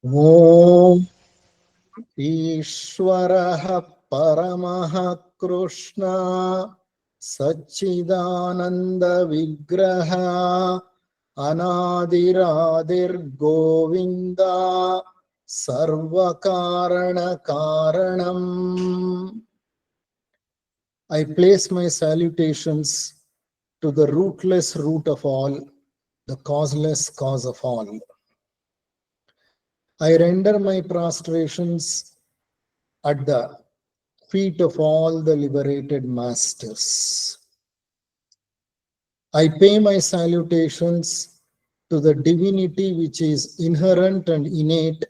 Om Ishvaraha Paramaha Krishna Sachidananda Vigraha Anadiradir Govinda Sarvakarana Karanam. I place my salutations to the rootless root of all, the causeless cause of all. I render my prostrations at the feet of all the liberated masters. I pay my salutations to the divinity which is inherent and innate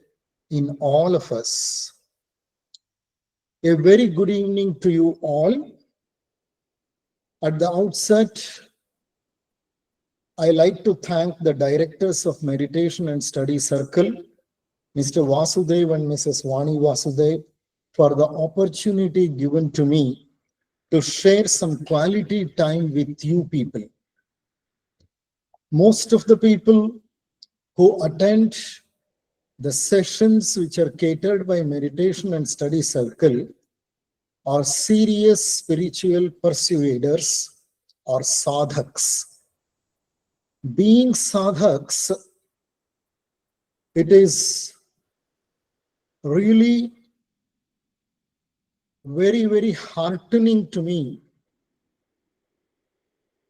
in all of us. A very good evening to you all. At the outset, I like to thank the directors of Meditation and Study Circle, Mr. Vasudev and Mrs. Vani Vasudev, for the opportunity given to me to share some quality time with you people. Most of the people who attend the sessions which are catered by Meditation and Study Circle are serious spiritual persuaders or sadhaks. Being sadhaks, it is really very, very heartening to me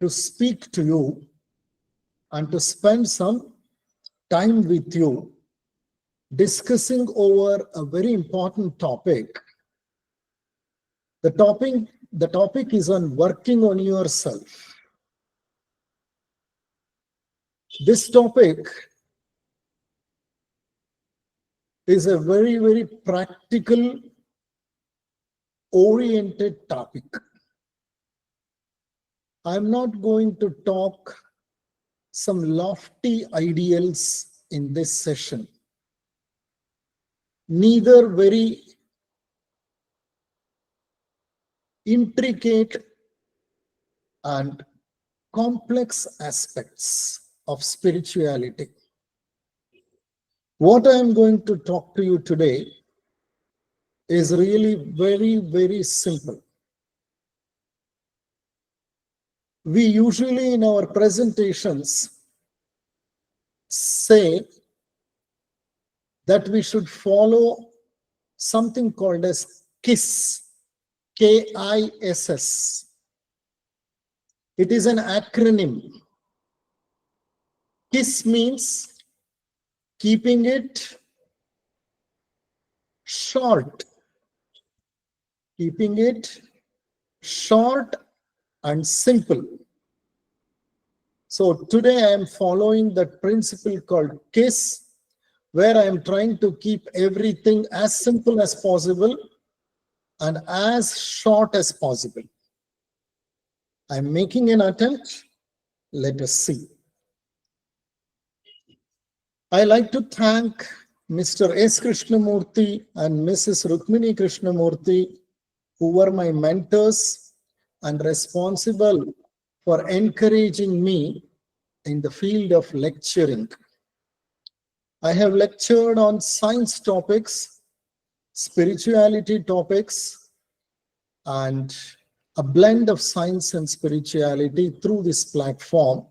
to speak to you and to spend some time with you discussing over a very important topic. The topic is on working on yourself. This topic is a very, very practical oriented topic. I'm not going to talk some lofty ideals in this session, neither very intricate and complex aspects of spirituality. What I am going to talk to you today is really very, very simple. We usually in our presentations say that we should follow something called as KISS, KISS. It is an acronym. KISS means keeping it short, keeping it short and simple. So today I am following that principle called KISS, where I am trying to keep everything as simple as possible and as short as possible. I'm making an attempt. Let us see. I like to thank Mr. S. Krishnamurthy and Mrs. Rukmini Krishnamurthy, who were my mentors and responsible for encouraging me in the field of lecturing. I have lectured on science topics, spirituality topics, and a blend of science and spirituality through this platform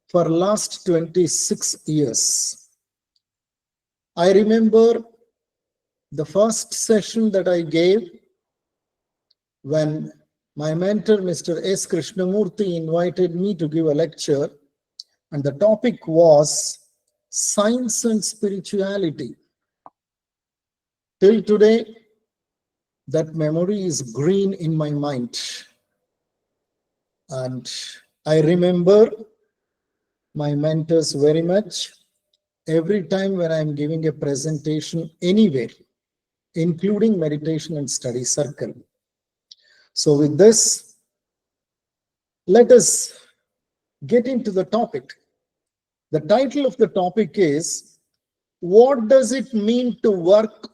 for last 26 years. I remember the first session that I gave when my mentor, Mr. S. Krishnamurthy, invited me to give a lecture, and the topic was science and spirituality. Till today, that memory is green in my mind. And I remember my mentors very much. Every time when I'm giving a presentation anywhere, including Meditation and Study Circle. So with this, let us get into the topic. The title of the topic is, what does it mean to work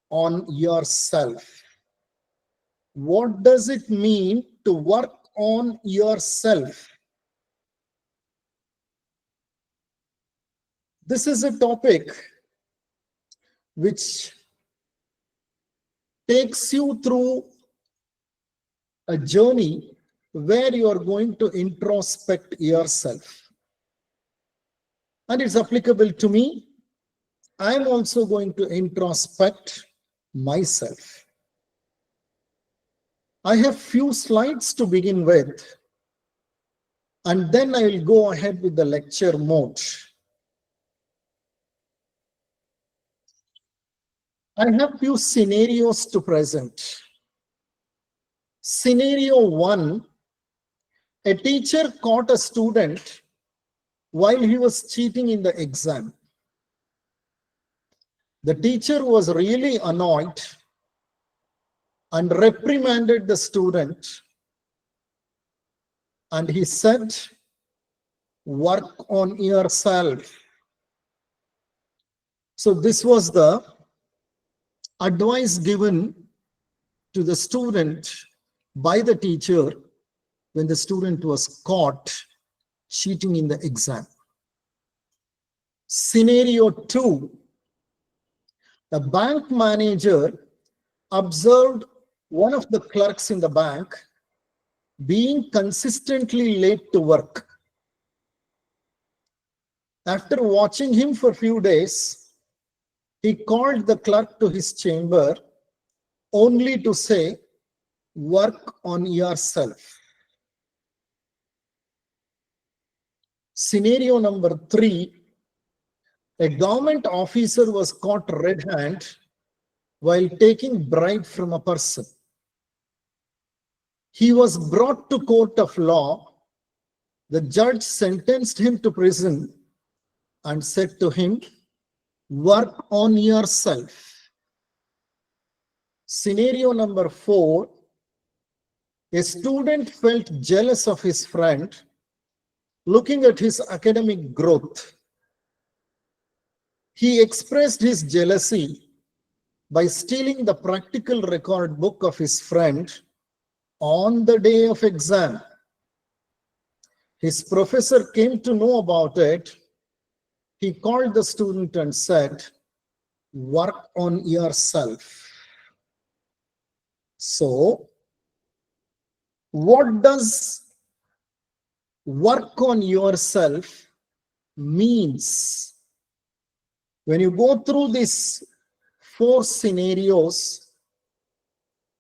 on yourself? What does it mean to work on yourself? This is a topic which takes you through a journey where you are going to introspect yourself. And it's applicable to me. I'm also going to introspect myself. I have few slides to begin with, and then I will go ahead with the lecture mode. I have few scenarios to present. Scenario 1, a teacher caught a student while he was cheating in the exam. The teacher was really annoyed and reprimanded the student, and he said, work on yourself. So this was the advice given to the student by the teacher when the student was caught cheating in the exam. Scenario 2, the bank manager observed one of the clerks in the bank being consistently late to work. After watching him for a few days, he called the clerk to his chamber only to say, work on yourself. Scenario number 3, a government officer was caught red-handed while taking bribe from a person. He was brought to court of law. The judge sentenced him to prison and said to him, work on yourself. Scenario number 4, a student felt jealous of his friend looking at his academic growth. He expressed his jealousy by stealing the practical record book of his friend on the day of exam. His professor came to know about it. He called the student and said, work on yourself. So, what does work on yourself means? When you go through these 4 scenarios,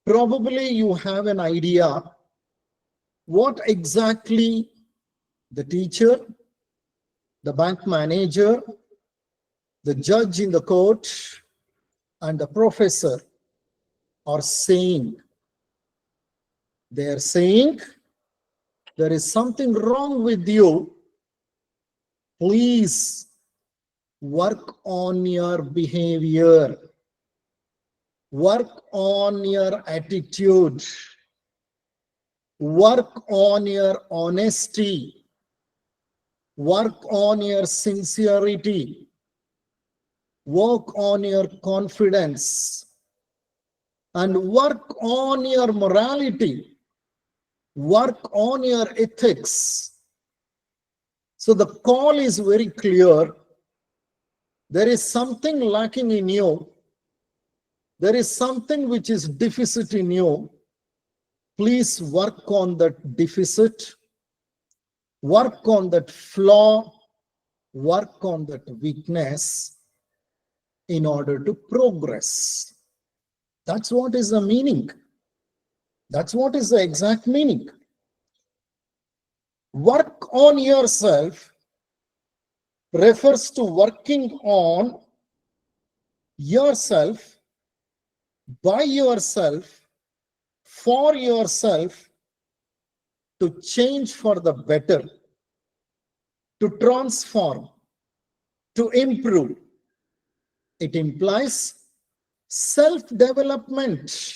probably you have an idea what exactly the teacher, the bank manager, the judge in the court, and the professor are saying. They are saying, there is something wrong with you. Please work on your behavior. Work on your attitude. Work on your honesty. Work on your sincerity. Work on your confidence. And work on your morality. Work on your ethics. So the call is very clear. There is something lacking in you. There is something which is deficit in you. Please work on that deficit. Work on that flaw. Work on that weakness in order to progress. That's what is the meaning. That's what is the exact meaning. Work on yourself refers to working on yourself, by yourself, for yourself, to change for the better, to transform, to improve. It implies self-development.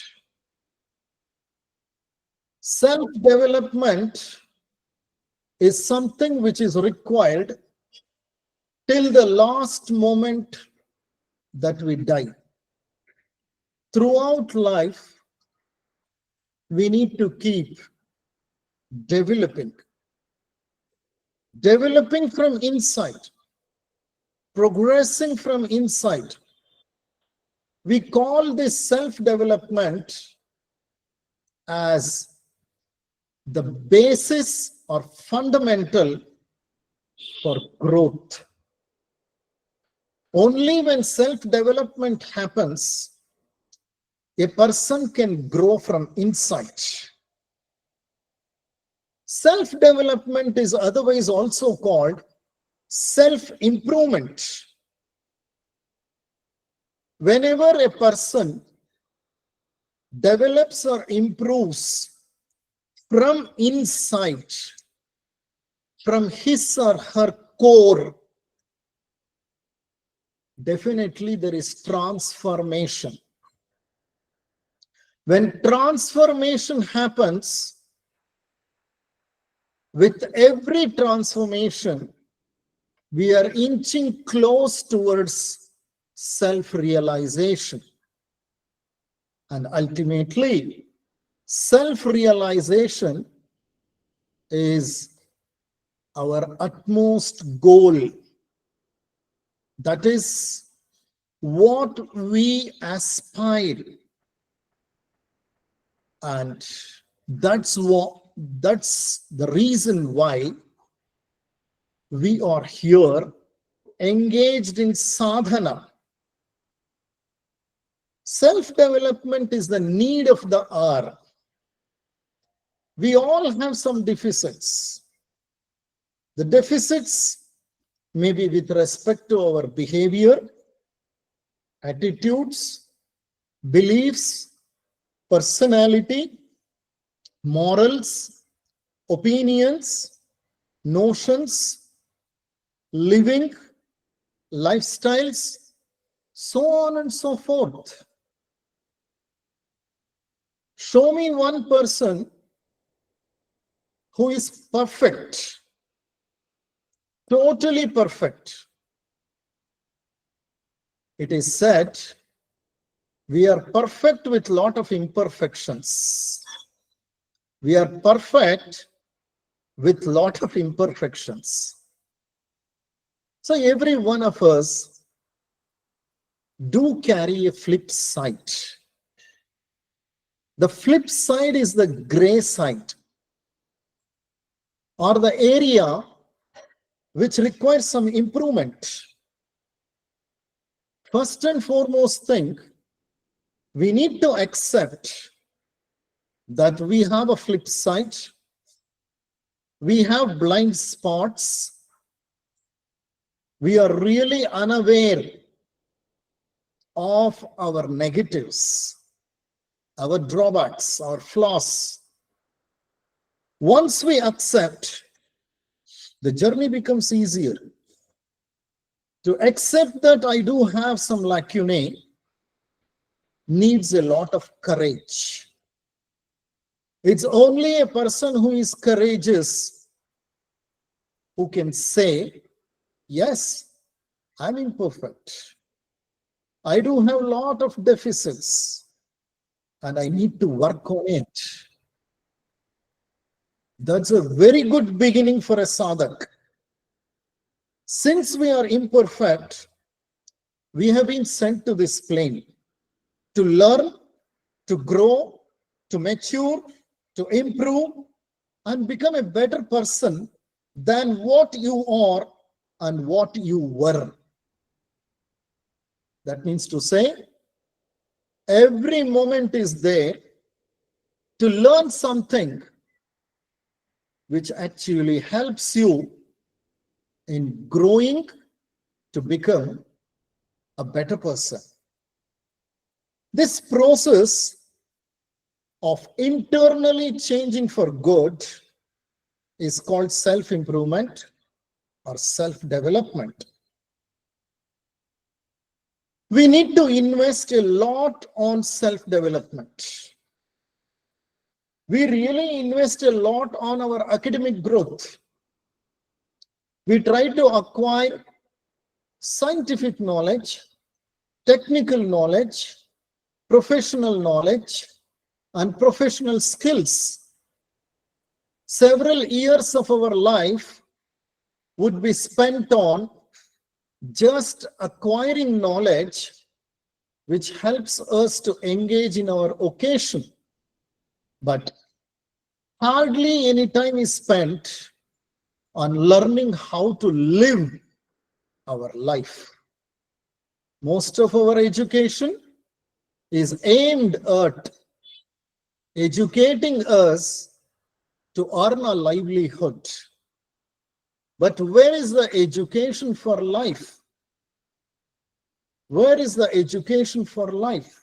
Self-development is something which is required till the last moment that we die. Throughout life, we need to keep developing. Developing from inside, progressing from inside. We call this self-development as the basis or fundamental for growth. Only when self-development happens, a person can grow from inside. Self-development is otherwise also called self-improvement. Whenever a person develops or improves from inside, from his or her core, definitely there is transformation. When transformation happens, with every transformation, we are inching close towards self-realization. And ultimately, self-realization is our utmost goal. That is what we aspire. And that's the reason why we are here engaged in sadhana. Self-development is the need of the hour. We all have some deficits. The deficits may be with respect to our behavior, attitudes, beliefs, personality, morals, opinions, notions, living, lifestyles, so on and so forth. Show me one person who is perfect, totally perfect. It is said we are perfect with a lot of imperfections. We are perfect with a lot of imperfections. So every one of us do carry a flip side. The flip side is the gray side, or the area which requires some improvement. First and foremost thing, we need to accept that we have a flip side, we have blind spots, we are really unaware of our negatives, our drawbacks, our flaws. Once we accept, the journey becomes easier. To accept that I do have some lacunae needs a lot of courage. It's only a person who is courageous who can say, yes, I'm imperfect. I do have a lot of deficits and I need to work on it. That's a very good beginning for a sadhak. Since we are imperfect, we have been sent to this plane to learn, to grow, to mature, to improve, and become a better person than what you are and what you were. That means to say, every moment is there to learn something which actually helps you in growing to become a better person. This process of internally changing for good is called self-improvement or self-development. We need to invest a lot on self-development. We really invest a lot on our academic growth. We try to acquire scientific knowledge, technical knowledge, professional knowledge, and professional skills. Several years of our life would be spent on just acquiring knowledge which helps us to engage in our occasion, but hardly any time is spent on learning how to live our life. Most of our education is aimed at educating us to earn a livelihood. But where is the education for life? Where is the education for life?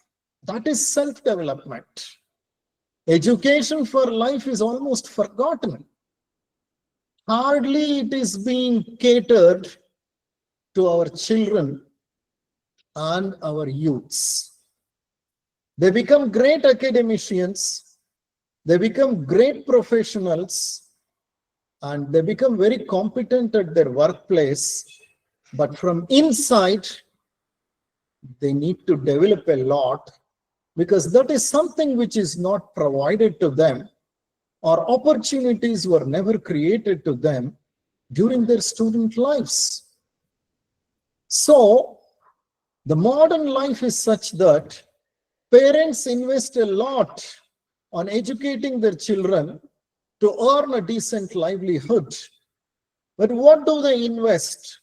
That is self-development. Education for life is almost forgotten. Hardly it is being catered to our children and our youths. They become great academicians, they become great professionals, and they become very competent at their workplace. But from inside, they need to develop a lot, because that is something which is not provided to them, or opportunities were never created to them during their student lives. So the modern life is such that parents invest a lot on educating their children to earn a decent livelihood. But what do they invest?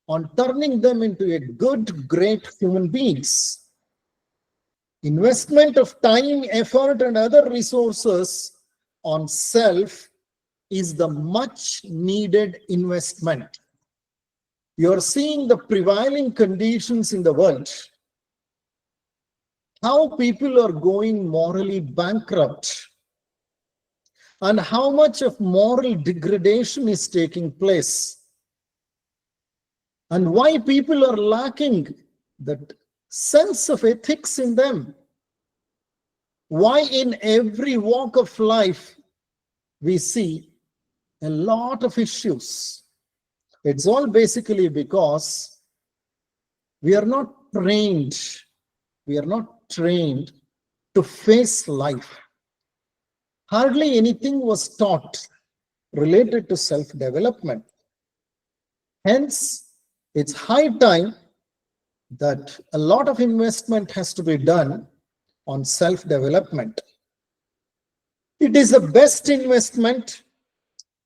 On turning them into a good, great human beings. Investment of time, effort, and other resources on self is the much needed investment. You're seeing the prevailing conditions in the world, how people are going morally bankrupt, and how much of moral degradation is taking place, and why people are lacking that sense of ethics in them. Why in every walk of life we see a lot of issues. It's all basically because we are not trained. We are not trained to face life. Hardly anything was taught related to self-development. Hence, it's high time that a lot of investment has to be done on self-development. It is the best investment,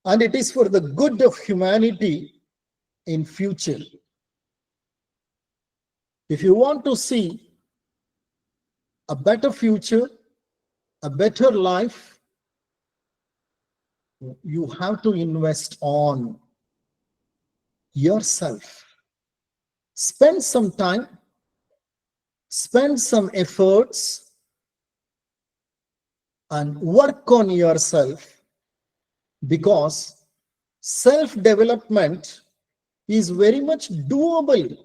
and it is for the good of humanity in future. If you want to see a better future, a better life, you have to invest on yourself. Spend some time, spend some efforts, and work on yourself, because self-development is very much doable.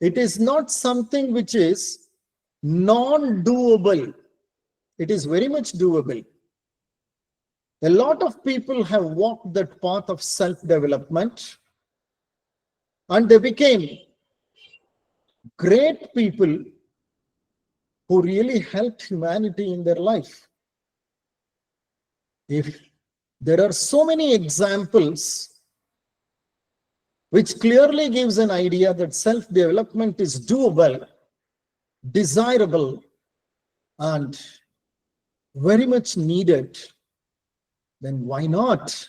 It is not something which is non-doable. It is very much doable. A lot of people have walked that path of self-development, and they became great people who really helped humanity in their life. If there are so many examples which clearly gives an idea that self-development is doable, desirable, and very much needed, then why not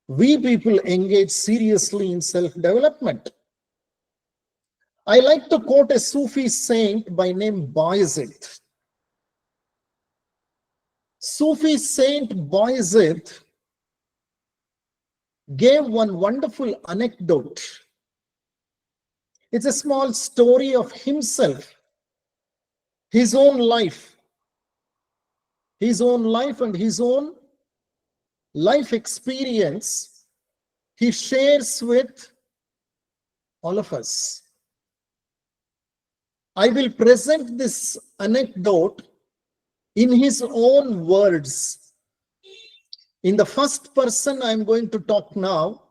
we people engage seriously in self-development? I like to quote a Sufi saint by name Bayezid. Sufi saint Bayezid gave one wonderful anecdote. It's a small story of himself, his own life and his own life experience he shares with all of us. I will present this anecdote in his own words. In the first person I am going to talk now,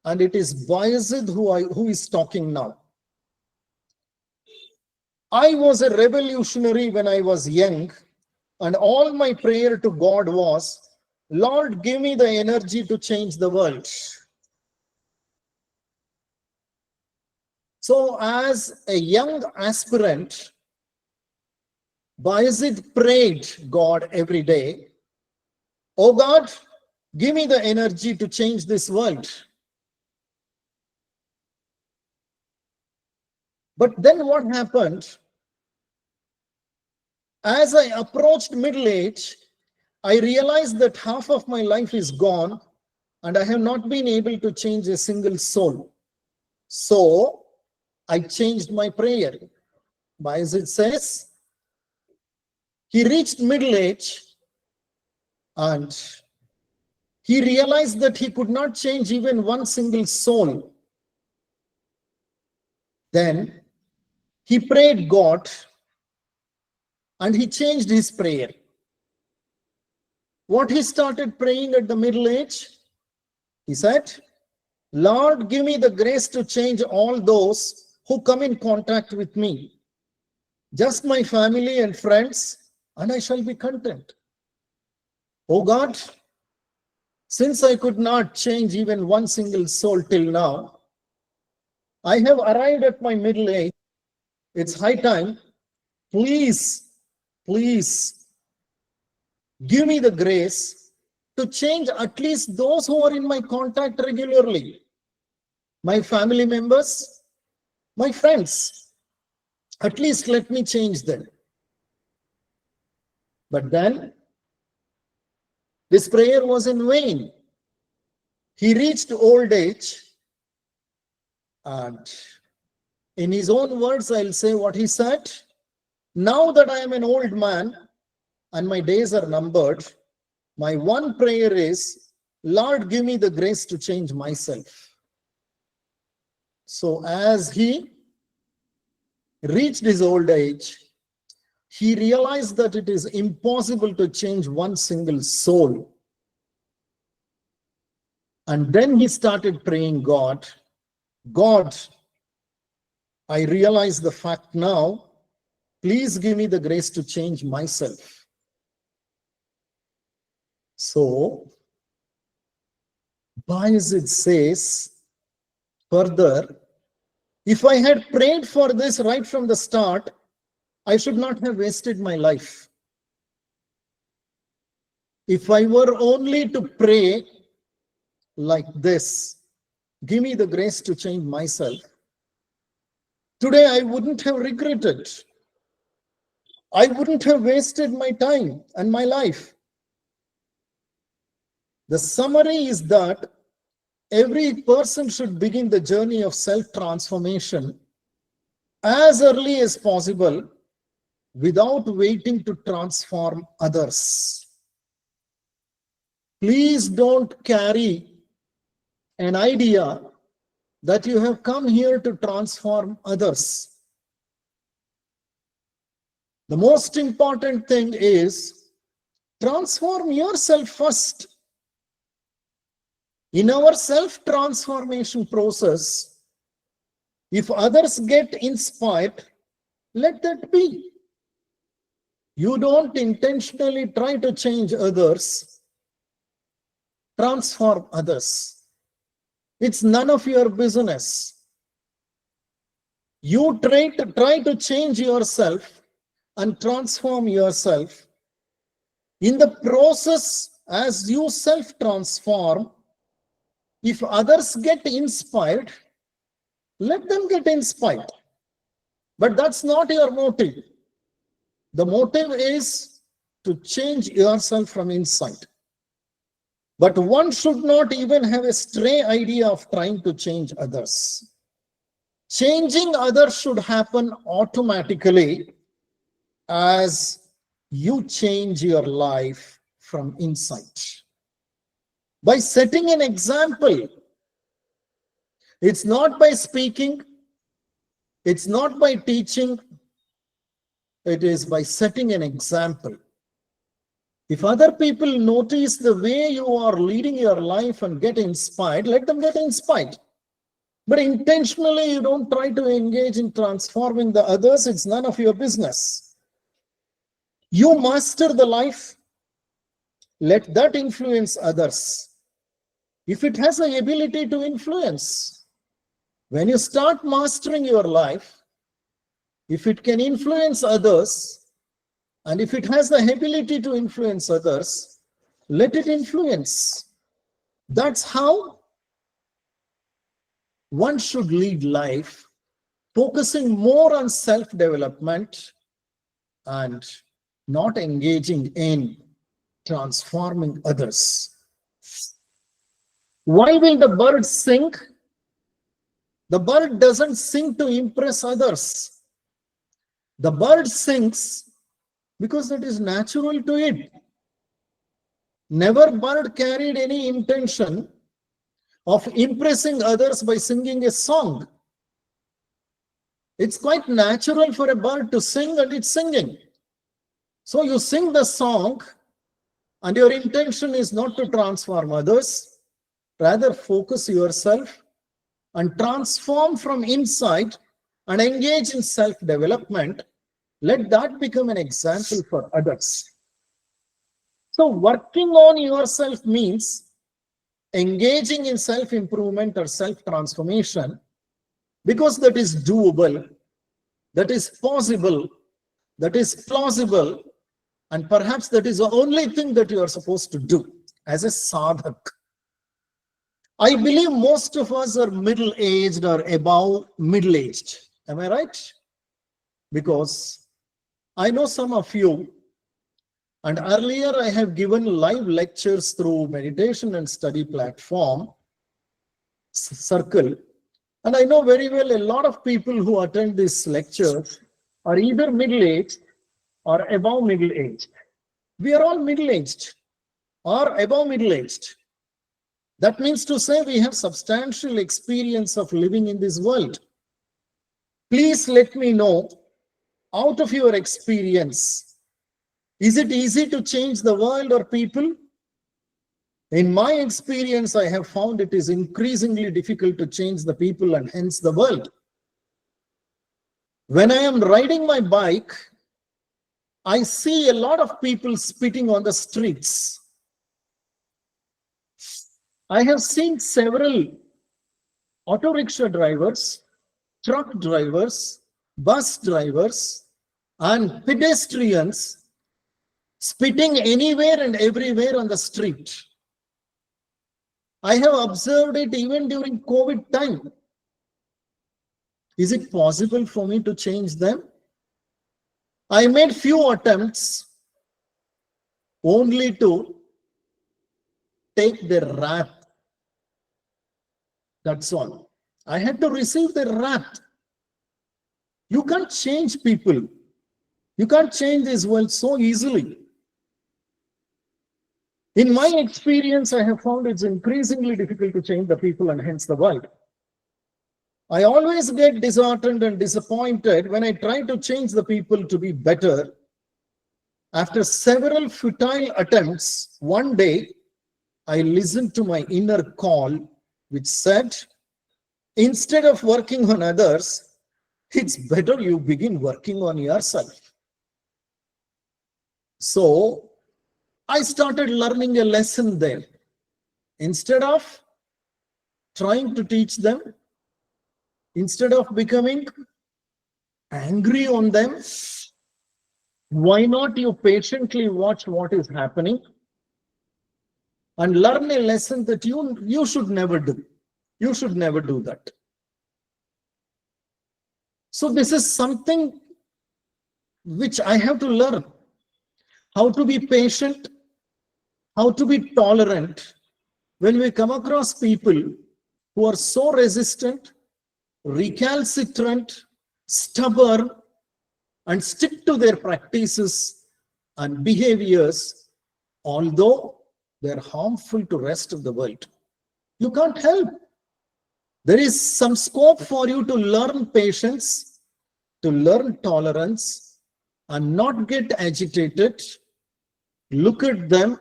and it is Bayezid who is talking now. I was a revolutionary when I was young, and all my prayer to God was, Lord, give me the energy to change the world. So, as a young aspirant, Bayezid prayed God every day, "Oh God, give me the energy to change this world." But then what happened? As I approached middle age, I realized that half of my life is gone and I have not been able to change a single soul. So I changed my prayer. Bayezid says, he reached middle age and he realized that he could not change even one single soul. Then he prayed God and he changed his prayer. What he started praying at the middle age? He said, "Lord, give me the grace to change all those who come in contact with me. Just my family and friends, and I shall be content. Oh God, since I could not change even one single soul till now, I have arrived at my middle age. It's high time. Please, please give me the grace to change at least those who are in my contact regularly. My family members, my friends. At least let me change them." But then this prayer was in vain. He reached old age, and in his own words, I'll say what he said. "Now that I am an old man and my days are numbered, my one prayer is, Lord, give me the grace to change myself." So as he reached his old age, he realized that it is impossible to change one single soul. And then he started praying God, "God, I realize the fact now. Please give me the grace to change myself." So Bayezid says further, if I had prayed for this right from the start, I should not have wasted my life. If I were only to pray like this, "Give me the grace to change myself," today I wouldn't have regretted. I wouldn't have wasted my time and my life. The summary is that every person should begin the journey of self-transformation as early as possible without waiting to transform others. Please don't carry an idea that you have come here to transform others. The most important thing is transform yourself first. In our self-transformation process, if others get inspired, let that be. You don't intentionally try to change others, transform others. It's none of your business. You try to change yourself and transform yourself. In the process, as you self-transform, if others get inspired, let them get inspired. But that's not your motive. The motive is to change yourself from inside. But one should not even have a stray idea of trying to change others. Changing others should happen automatically as you change your life from inside. By setting an example, it's not by speaking, it's not by teaching, it is by setting an example. If other people notice the way you are leading your life and get inspired, let them get inspired. But intentionally, you don't try to engage in transforming the others. It's none of your business. You master the life. Let that influence others. If it has the ability to influence, When you start mastering your life, if it can influence others, and if it has the ability to influence others, let it influence. That's how one should lead life, focusing more on self-development and not engaging in transforming others. Why will the bird sing? The bird doesn't sing to impress others. The bird sings because that is natural to it. Never bird carried any intention of impressing others by singing a song. It's quite natural for a bird to sing, and it's singing. So you sing the song, and your intention is not to transform others, rather focus yourself and transform from inside and engage in self-development. Let that become an example for others. So working on yourself means engaging in self-improvement or self-transformation, because that is doable, that is possible, that is plausible, and perhaps that is the only thing that you are supposed to do as a sadhak. I believe most of us are middle-aged or above middle-aged. Am I right? Because I know some of you, and earlier I have given live lectures through meditation and study platform circle. And I know very well a lot of people who attend these lectures are either middle-aged or above middle-aged. We are all middle-aged or above middle-aged. That means to say we have substantial experience of living in this world. Please let me know, out of your experience, is it easy to change the world or people? In my experience, I have found it is increasingly difficult to change the people and hence the world. When I am riding my bike, I see a lot of people spitting on the streets. I have seen several auto rickshaw drivers, truck drivers, bus drivers, and pedestrians spitting anywhere and everywhere on the street. I have observed it even during COVID time. Is it possible for me to change them? I made few attempts only to take their wrath. That's all. I had to receive their wrath. You can't change people. You can't change this world so easily. In my experience, I have found it's increasingly difficult to change the people and hence the world. I always get disheartened and disappointed when I try to change the people to be better. After several futile attempts, one day I listened to my inner call, which said, instead of working on others, it's better you begin working on yourself. So I started learning a lesson there. Instead of trying to teach them, instead of becoming angry on them, why not you patiently watch what is happening and learn a lesson that you should never do. You should never do that. So this is something which I have to learn. How to be patient, how to be tolerant when we come across people who are so resistant, recalcitrant, stubborn, and stick to their practices and behaviors, although they're harmful to rest of the world. You can't help. There is some scope for you to learn patience, to learn tolerance, and not get agitated. Look at them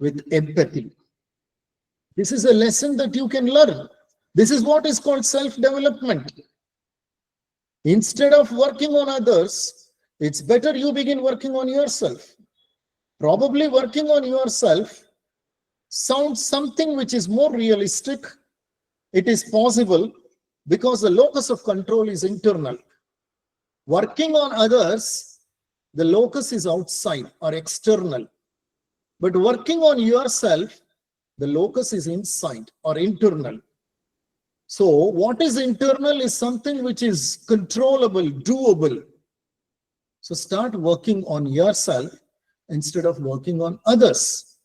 with empathy. This is a lesson that you can learn. This is what is called self-development. Instead of working on others, it's better you begin working on yourself. Probably working on yourself sounds something which is more realistic. It is possible, because the locus of control is internal. Working on others, the locus is outside or external. But working on yourself, the locus is inside or internal. So what is internal is something which is controllable, doable. So start working on yourself instead of working on others.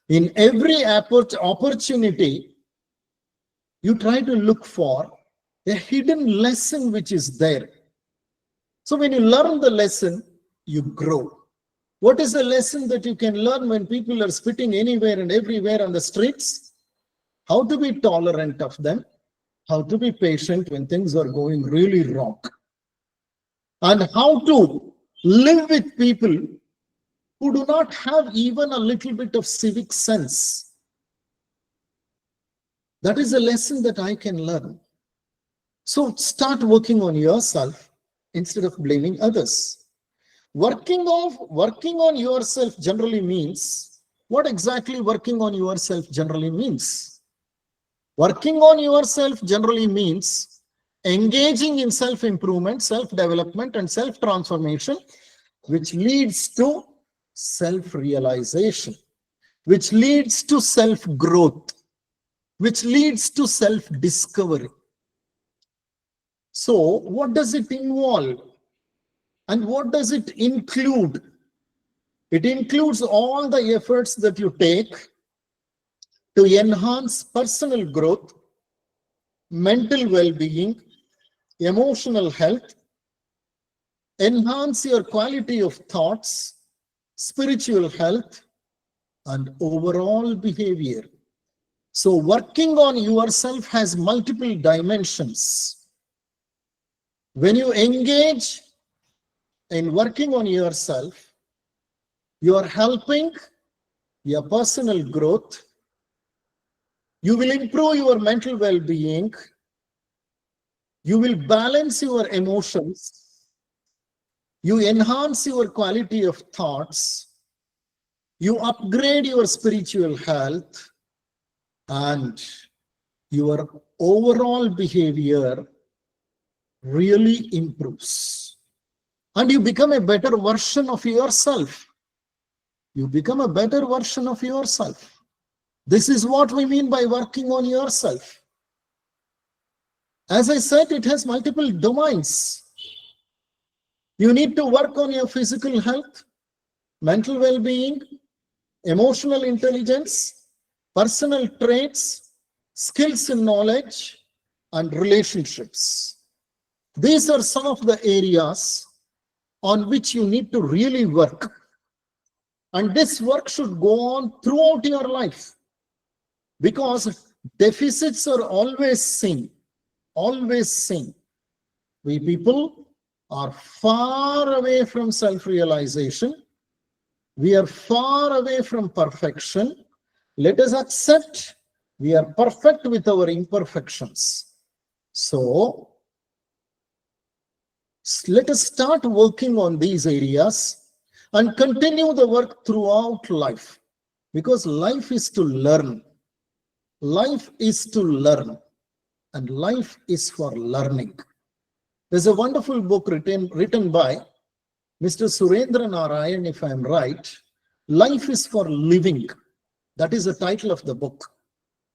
In every opportunity, you try to look for a hidden lesson which is there. So when you learn the lesson, you grow. What is the lesson that you can learn when people are spitting anywhere and everywhere on the streets? How to be tolerant of them, how to be patient when things are going really wrong, and how to live with people who do not have even a little bit of civic sense. That is a lesson that I can learn. So start working on yourself instead of blaming others. Working on yourself generally means, what exactly working on yourself generally means? Working on yourself generally means engaging in self-improvement, self-development, and self-transformation, which leads to self-realization, which leads to self-growth, which leads to self-discovery. So what does it involve? And what does it include? It includes all the efforts that you take to enhance personal growth, mental well-being, emotional health, enhance your quality of thoughts, spiritual health, and overall behavior. So working on yourself has multiple dimensions. When you engage in working on yourself, you are helping your personal growth. You will improve your mental well-being. You will balance your emotions. You enhance your quality of thoughts. You upgrade your spiritual health, and your overall behavior really improves. And you become a better version of yourself. You become a better version of yourself. This is what we mean by working on yourself. As I said, it has multiple domains. You need to work on your physical health, mental well-being, emotional intelligence, personal traits, skills and knowledge, and relationships. These are some of the areas on which you need to really work. And this work should go on throughout your life, because deficits are always seen. Always seen. We people are far away from self-realization. We are far away from perfection. Let us accept we are perfect with our imperfections. So let us start working on these areas and continue the work throughout life, because life is to learn. Life is to learn, and life is for learning. There's a wonderful book written by Mr. Surendra Narayan, if I'm right. Life is for living. That is the title of the book.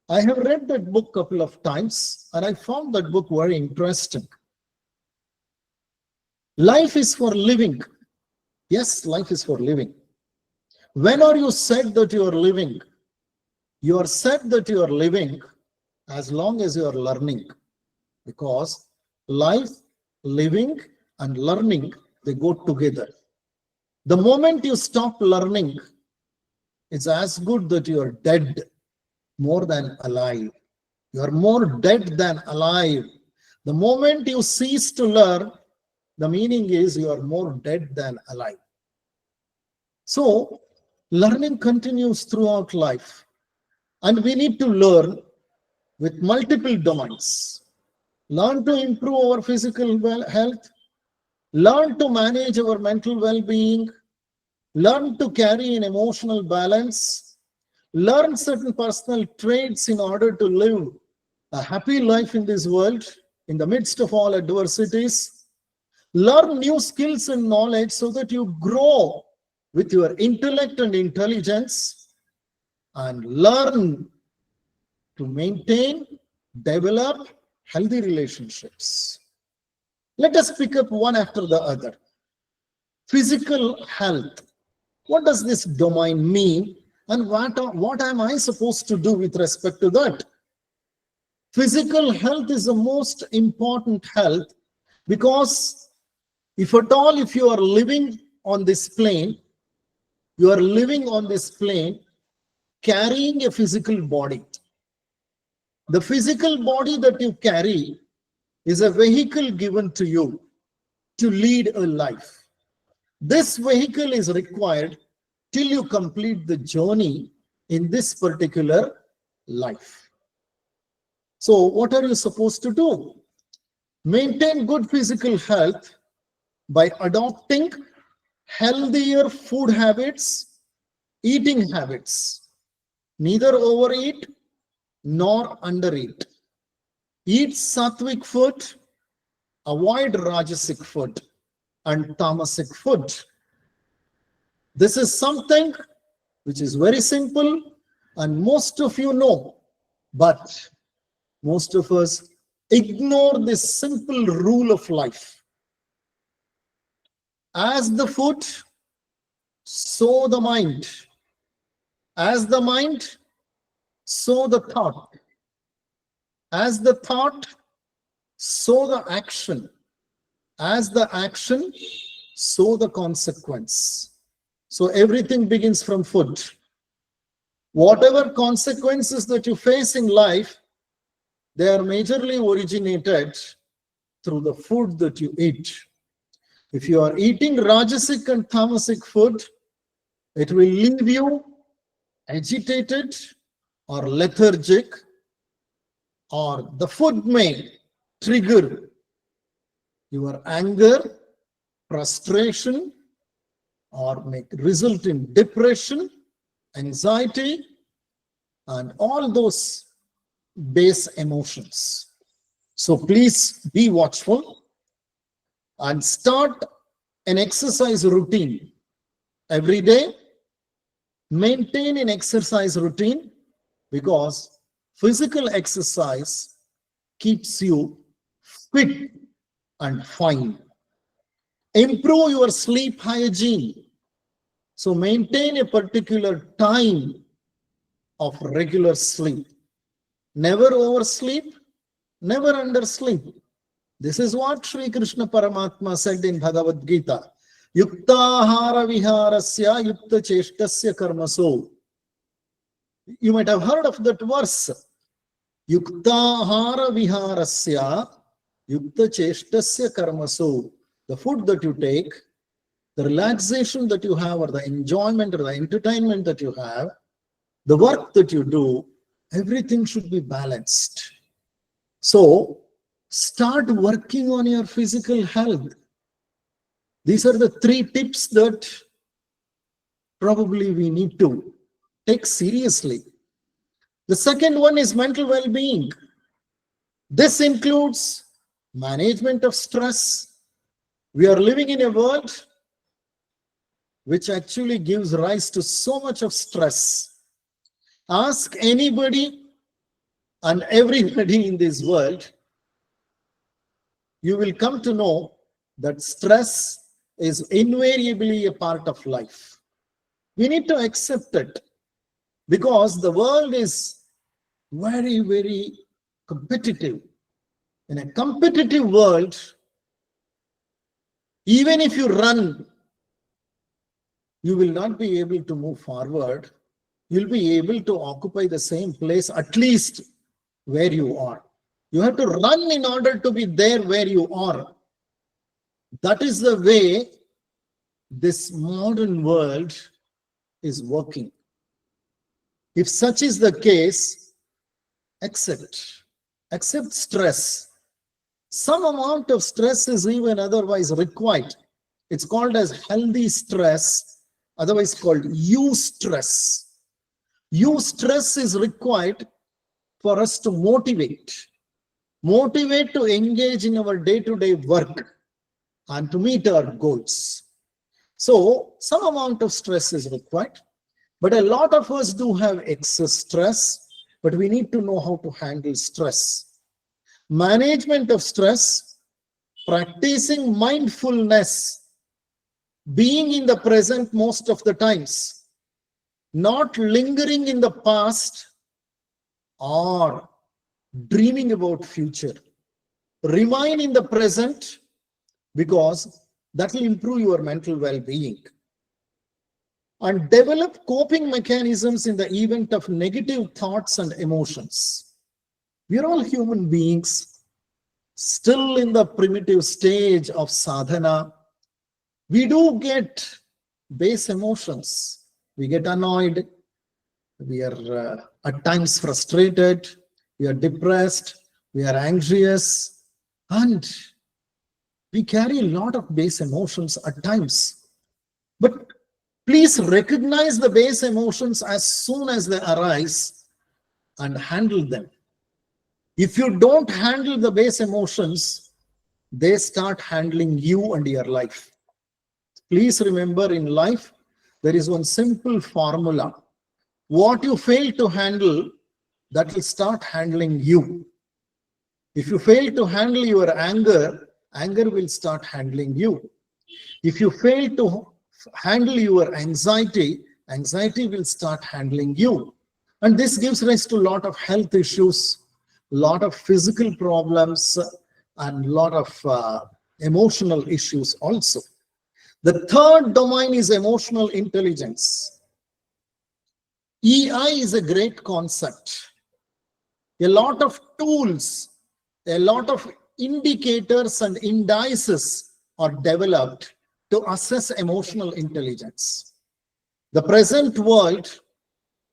I have read that book a couple of times, and I found that book very interesting. Life is for living. Yes, life is for living. When are you said that you are living? You are said that you are living as long as you are learning, because life, living, and learning, they go together. The moment you stop learning, it's as good that you are dead more than alive. You are more dead than alive. The moment you cease to learn, the meaning is you are more dead than alive. So learning continues throughout life, and we need to learn with multiple domains. Learn to improve our physical health, learn to manage our mental well-being, learn to carry an emotional balance, learn certain personal traits in order to live a happy life in this world, in the midst of all adversities. Learn new skills and knowledge so that you grow with your intellect and intelligence, and learn to maintain, develop healthy relationships. Let us pick up one after the other. Physical health. What does this domain mean, and what am I supposed to do with respect to that? Physical health is the most important health, because if at all, if you are living on this plane, you are living on this plane carrying a physical body. The physical body that you carry is a vehicle given to you to lead a life. This vehicle is required till you complete the journey in this particular life. So what are you supposed to do? Maintain good physical health by adopting healthier food habits, eating habits. Neither overeat nor undereat. Eat sattvic food, avoid rajasic food and tamasic food. This is something which is very simple and most of you know, but most of us ignore this simple rule of life. As the food, so the mind. As the mind, so the thought. As the thought, so the action. As the action, so the consequence. So everything begins from food. Whatever consequences that you face in life, they are majorly originated through the food that you eat. If you are eating rajasic and tamasic food, it will leave you agitated or lethargic, or the food may trigger your anger, frustration, or may result in depression, anxiety, and all those base emotions. So please be watchful and start an exercise routine every day. Maintain an exercise routine, because physical exercise keeps you fit and fine. Improve your sleep hygiene. So maintain a particular time of regular sleep. Never oversleep, never undersleep. This is what Sri Krishna Paramatma said in Bhagavad Gita. Yuktahara viharasya yukta cheshtasya karmaso. You might have heard of that verse. Yuktahara viharasya yukta cheshtasya karmaso. The food that you take, the relaxation that you have, or the enjoyment or the entertainment that you have, the work that you do, everything should be balanced. So start working on your physical health. These are the 3 tips that probably we need to take seriously. The second one is mental well-being. This includes management of stress. We are living in a world which actually gives rise to so much of stress. Ask anybody and everybody in this world, you will come to know that stress is invariably a part of life. We need to accept it, because the world is very, very competitive. In a competitive world, even if you run, you will not be able to move forward. You'll be able to occupy the same place, at least where you are. You have to run in order to be there where you are. That is the way this modern world is working. If such is the case, accept stress. Some amount of stress is even otherwise required. It's called as healthy stress, otherwise called eustress. Eustress is required for us to motivate. motivate to engage in our day-to-day work and to meet our goals. So some amount of stress is required, but a lot of us do have excess stress, but we need to know how to handle stress. Management of stress, practicing mindfulness, being in the present most of the times, not lingering in the past or dreaming about future. Remain in the present because that will improve your mental well-being. And develop coping mechanisms in the event of negative thoughts and emotions. We are all human beings, still in the primitive stage of sadhana. We do get base emotions. We get annoyed. We are at times frustrated. We are depressed. We are anxious. And we carry a lot of base emotions at times. But please recognize the base emotions as soon as they arise and handle them. If you don't handle the base emotions, they start handling you and your life. Please remember, in life, there is one simple formula. What you fail to handle, that will start handling you. If you fail to handle your anger, anger will start handling you. If you fail to handle your anxiety, anxiety will start handling you. And this gives rise to a lot of health issues, a lot of physical problems, and a lot of emotional issues also. The third domain is emotional intelligence. EI is a great concept. A lot of tools, a lot of indicators and indices are developed to assess emotional intelligence. The present world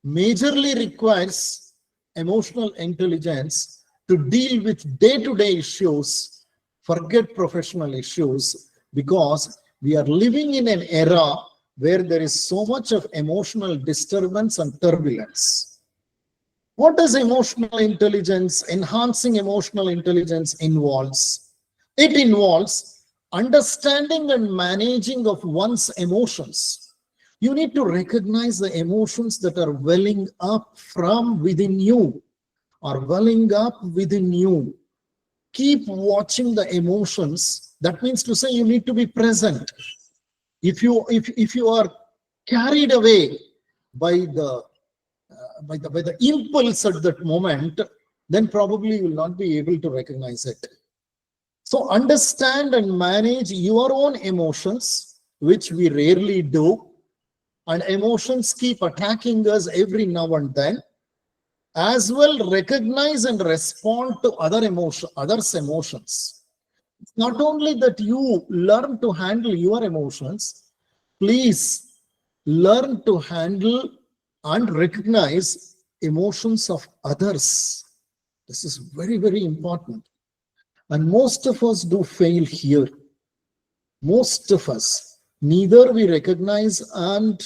majorly requires emotional intelligence to deal with day-to-day issues, forget professional issues, because we are living in an era where there is so much of emotional disturbance and turbulence. What does emotional intelligence, enhancing emotional intelligence involves? It involves understanding and managing of one's emotions. You need to recognize the emotions that are welling up from within you or welling up within you. Keep watching the emotions. That means to say you need to be present. If you are carried away by the impulse at that moment, then probably you will not be able to recognize it. So understand and manage your own emotions, which we rarely do. And emotions keep attacking us every now and then. As well, recognize and respond to others' emotions. It's not only that you learn to handle your emotions, please learn to handle and recognize emotions of others. This is very, very important. And most of us do fail here. Most of us, neither we recognize and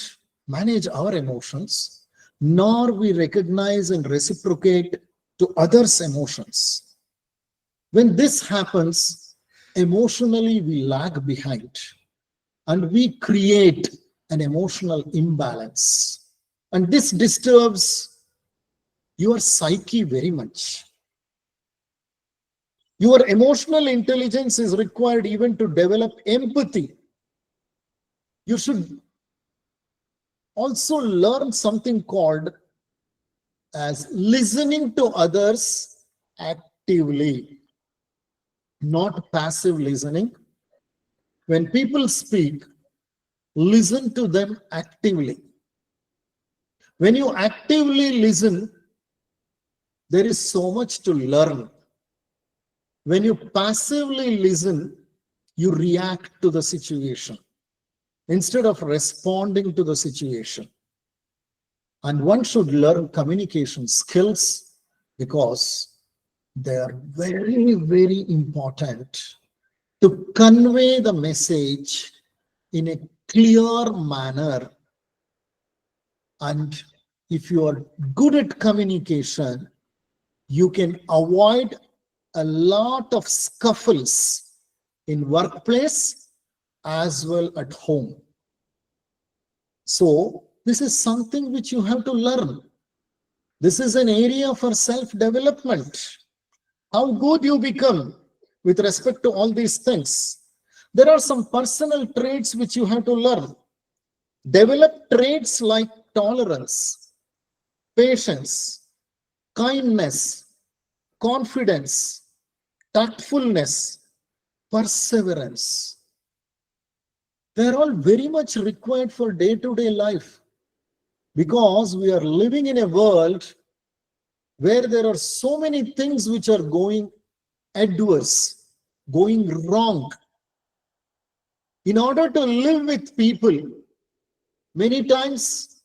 manage our emotions, nor we recognize and reciprocate to others' emotions. When this happens, emotionally we lag behind and we create an emotional imbalance. And this disturbs your psyche very much. Your emotional intelligence is required even to develop empathy. You should also learn something called as listening to others actively, not passive listening. When people speak, listen to them actively. When you actively listen, there is so much to learn. When you passively listen, you react to the situation instead of responding to the situation. And one should learn communication skills because they are very, very important to convey the message in a clear manner. And if you are good at communication, you can avoid a lot of scuffles in workplace as well at home. So this is something which you have to learn. This is an area for self-development. How good you become with respect to all these things. There are some personal traits which you have to learn. Develop traits like tolerance, patience, kindness, confidence, tactfulness, perseverance. They're all very much required for day-to-day life, because we are living in a world where there are so many things which are going adverse, going wrong. In order to live with people, many times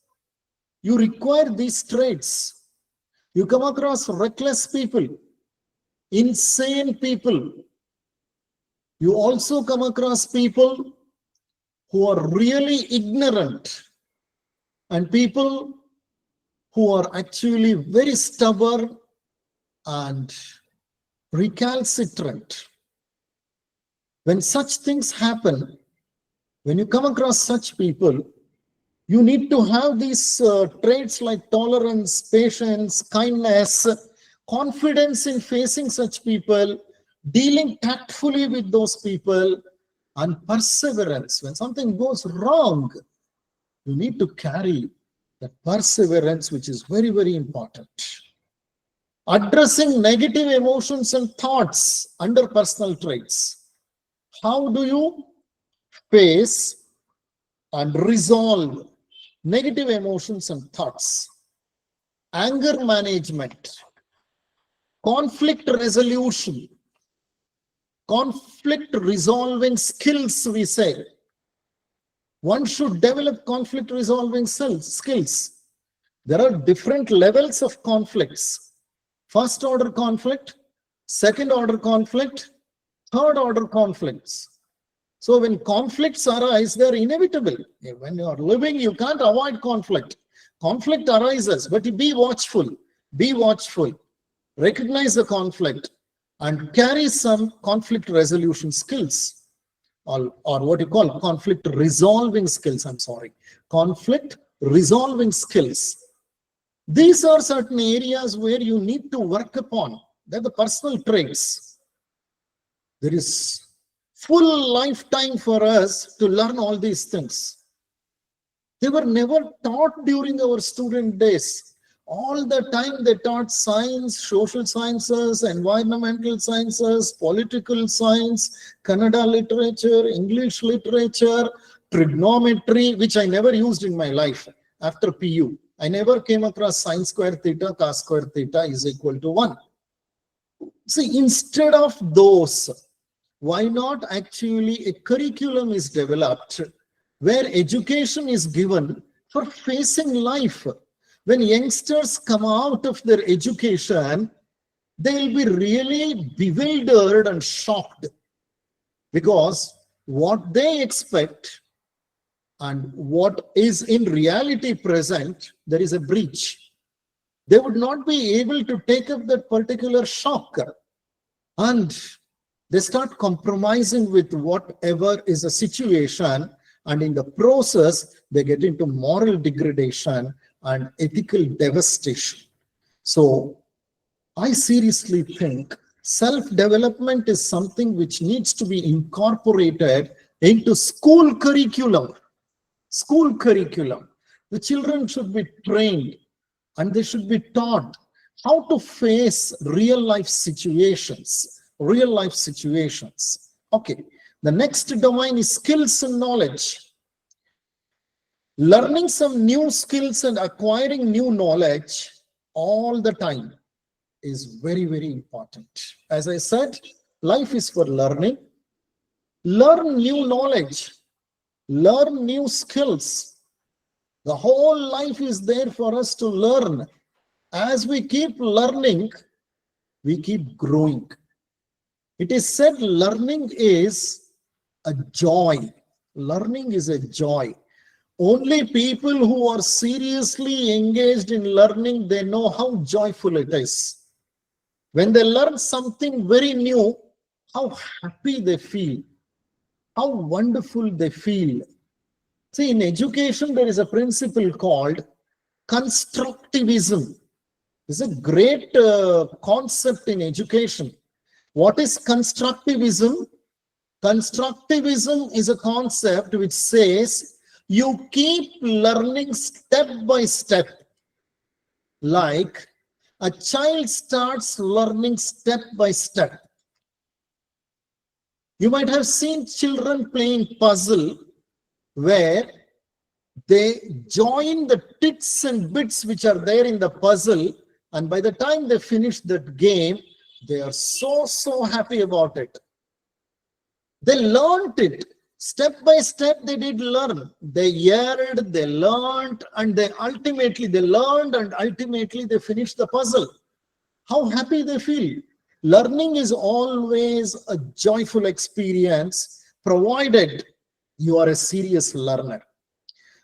you require these traits. You come across reckless people, insane people. You also come across people who are really ignorant, and people who are actually very stubborn and recalcitrant. When such things happen, when you come across such people, you need to have these traits like tolerance, patience, kindness, confidence in facing such people, dealing tactfully with those people, and perseverance. When something goes wrong, you need to carry that perseverance, which is very, very important. Addressing negative emotions and thoughts under personal traits. How do you face and resolve negative emotions and thoughts? Anger management, conflict resolution, conflict resolving skills, we say. One should develop conflict resolving skills. There are different levels of conflicts. First order conflict, second order conflict, third order conflicts. So when conflicts arise, they're inevitable. When you are living, you can't avoid conflict. Conflict arises, but be watchful. Be watchful. Recognize the conflict and carry some conflict resolution skills, or what you call conflict resolving skills. Conflict resolving skills. These are certain areas where you need to work upon. They're the personal traits. There is full lifetime for us to learn all these things. They were never taught during our student days. All the time they taught science, social sciences, environmental sciences, political science, Kannada literature, English literature, trigonometry, which I never used in my life after PU. I never came across sine square theta, cos square theta is equal to 1. See, instead of those, why not actually a curriculum is developed where education is given for facing life? When youngsters come out of their education, they'll be really bewildered and shocked, because what they expect and what is in reality present, there is a breach. They would not be able to take up that particular shock, and they start compromising with whatever is a situation, and in the process, they get into moral degradation and ethical devastation. So I seriously think self-development is something which needs to be incorporated into school curriculum. School curriculum. The children should be trained and they should be taught how to face real life situations. Real life situations. Okay. The next domain is skills and knowledge. Learning some new skills and acquiring new knowledge all the time is very, very important. As I said, life is for learning. Learn new knowledge. Learn new skills. The whole life is there for us to learn. As we keep learning, we keep growing. It is said learning is a joy. Learning is a joy. Only people who are seriously engaged in learning, they know how joyful it is. When they learn something very new, how happy they feel, how wonderful they feel. See, in education, there is a principle called constructivism. It's a great concept in education. What is constructivism? Constructivism is a concept which says you keep learning step by step. Like a child starts learning step by step. You might have seen children playing puzzle where they join the tits and bits which are there in the puzzle, and by the time they finish that game, they are so happy about it. They learned it. Step by step, they did learn. They yearned, they learned, and they learned, and ultimately they finished the puzzle. How happy they feel. Learning is always a joyful experience, provided you are a serious learner.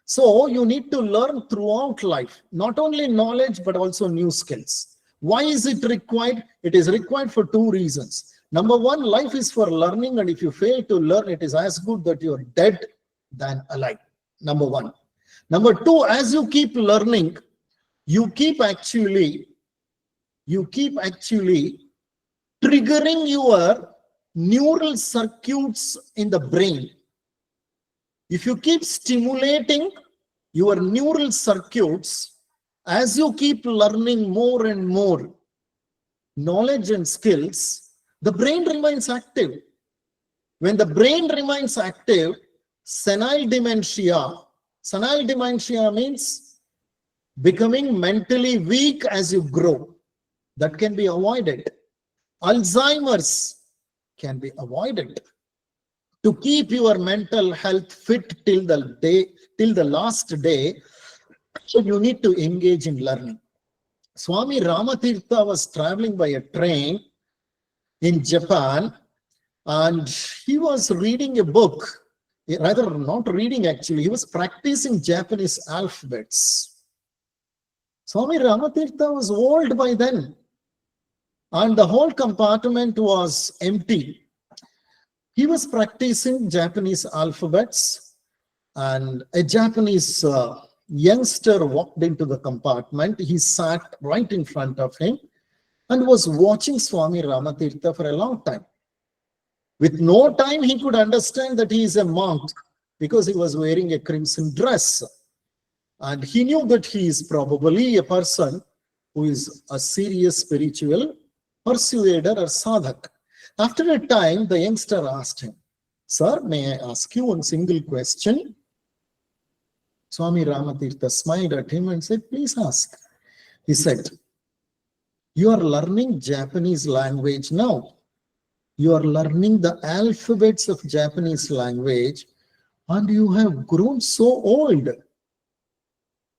So you need to learn throughout life, not only knowledge, but also new skills. Why is it required? It is required for two reasons. Number one, life is for learning, and if you fail to learn, it is as good that you're dead than alive. Number one. Number two, as you keep learning, you keep actually triggering your neural circuits in the brain. If you keep stimulating your neural circuits, as you keep learning more and more knowledge and skills, the brain remains active. When the brain remains active, senile dementia means becoming mentally weak as you grow. That can be avoided. Alzheimer's can be avoided. To keep your mental health fit till the last day, so you need to engage in learning. Swami Ramatirtha was traveling by a train in Japan, and he was reading a book, rather not reading actually, he was practicing Japanese alphabets. Swami Ramatirtha was old by then, and the whole compartment was empty. He was practicing Japanese alphabets, and a Japanese youngster walked into the compartment. He sat right in front of him and was watching Swami Ramatirtha for a long time. With no time, he could understand that he is a monk because he was wearing a crimson dress. And he knew that he is probably a person who is a serious spiritual persuader or sadhak. After a time, the youngster asked him, "Sir, may I ask you one single question?" Swami Ramatirtha smiled at him and said, "Please ask." He said, "You are learning Japanese language now. You are learning the alphabets of Japanese language, and you have grown so old.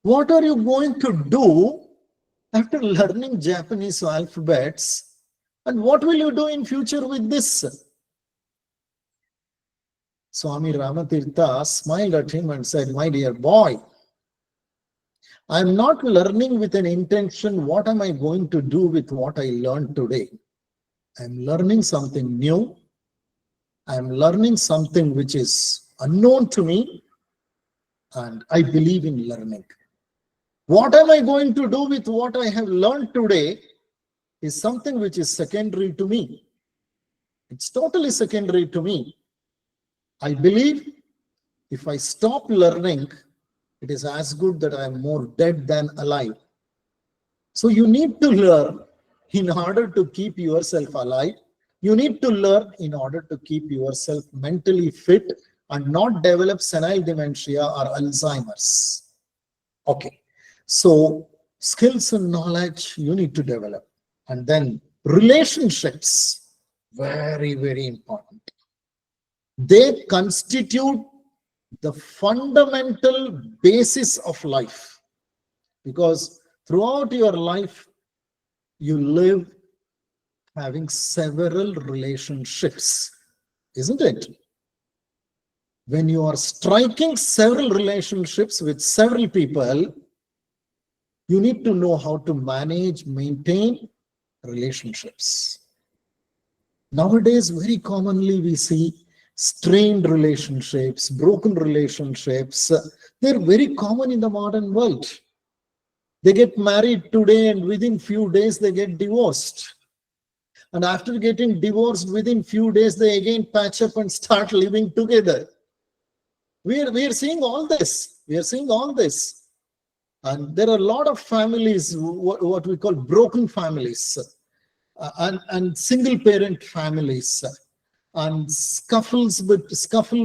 What are you going to do after learning Japanese alphabets? And what will you do in future with this?" Swami Ramatirtha smiled at him and said, "My dear boy, I am not learning with an intention, what am I going to do with what I learned today? I am learning something new. I am learning something which is unknown to me, and I believe in learning. What am I going to do with what I have learned today is something which is secondary to me. It's totally secondary to me. I believe if I stop learning, it is as good that I am more dead than alive. So you need to learn in order to keep yourself alive. You need to learn in order to keep yourself mentally fit and not develop senile dementia or Alzheimer's." Okay, so skills and knowledge you need to develop. And then relationships, very, very important. They constitute the fundamental basis of life, because throughout your life, you live having several relationships, isn't it? When you are striking several relationships with several people, you need to know how to manage, maintain, relationships. Nowadays, very commonly we see strained relationships, broken relationships. They're very common in the modern world. They get married today and within few days they get divorced. And after getting divorced, within few days they again patch up and start living together. We are seeing all this. We are seeing all this. And there are a lot of families, what we call broken families, and single parent families, and scuffle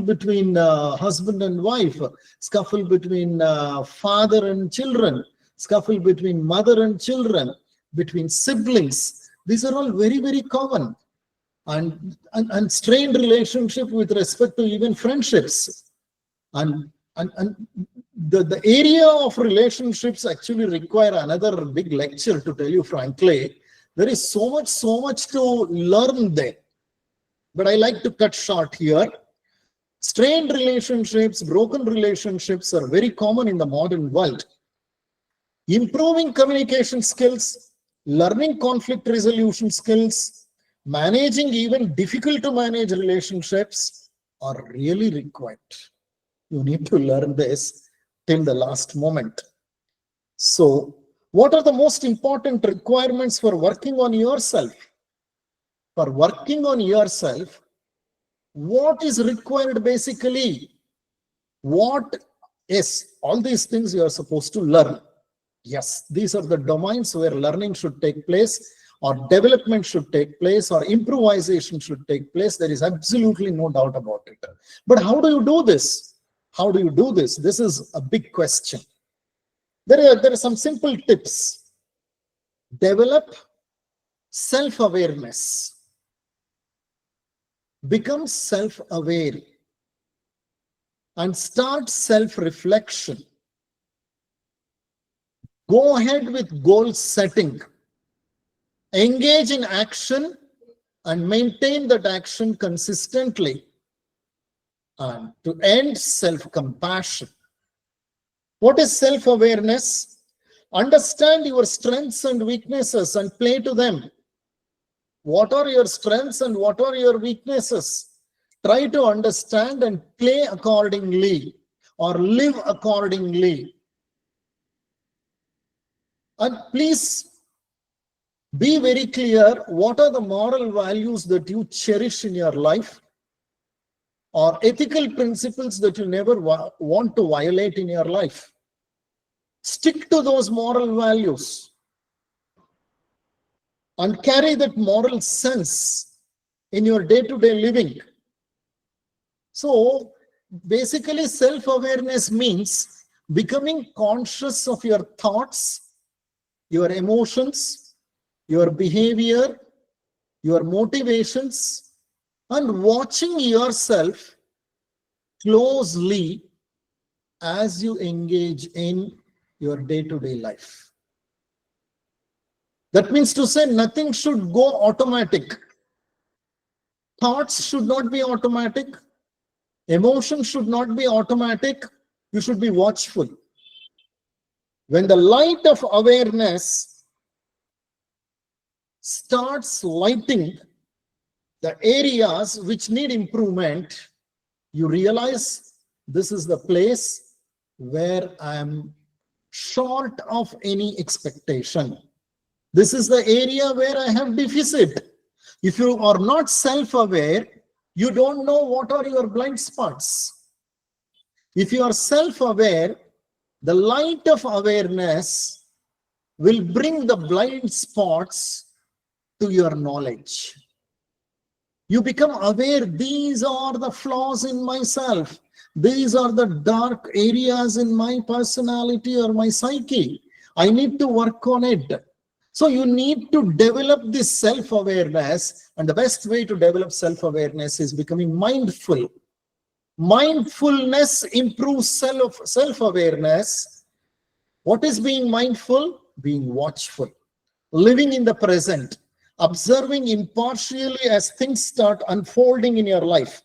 between husband and wife, scuffle between father and children, scuffle between mother and children, between siblings. These are all very, very common. And strained relationship with respect to even friendships. And the area of relationships actually require another big lecture, to tell you frankly. There is so much to learn there. But I like to cut short here. Strained relationships, broken relationships are very common in the modern world. Improving communication skills, learning conflict resolution skills, managing even difficult to manage relationships are really required. You need to learn this till the last moment. So, what are the most important requirements for working on yourself? For working on yourself, what is required basically? Yes, all these things you are supposed to learn. Yes, these are the domains where learning should take place, or development should take place, or improvisation should take place. There is absolutely no doubt about it. But how do you do this? How do you do this? This is a big question. There are some simple tips. Develop self-awareness. Become self-aware and start self-reflection. Go ahead with goal setting. Engage in action and maintain that action consistently. And to end, self-compassion. What is self-awareness? Understand your strengths and weaknesses and play to them. What are your strengths and what are your weaknesses? Try to understand and play accordingly, or live accordingly. And please be very clear, what are the moral values that you cherish in your life, or ethical principles that you never want to violate in your life. Stick to those moral values and carry that moral sense in your day-to-day living. So basically, self-awareness means becoming conscious of your thoughts, your emotions, your behavior, your motivations, and watching yourself closely as you engage in your day-to-day life. That means to say nothing should go automatic. Thoughts should not be automatic. Emotions should not be automatic. You should be watchful. When the light of awareness starts lighting the areas which need improvement, you realize this is the place where I am short of any expectation. This is the area where I have deficit. If you are not self-aware, you don't know what are your blind spots. If you are self-aware, the light of awareness will bring the blind spots to your knowledge. You become aware, these are the flaws in myself. These are the dark areas in my personality or my psyche. I need to work on it. So you need to develop this self-awareness, and the best way to develop self-awareness is becoming mindful. Mindfulness improves self-awareness. What is being mindful? Being watchful, living in the present, observing impartially as things start unfolding in your life.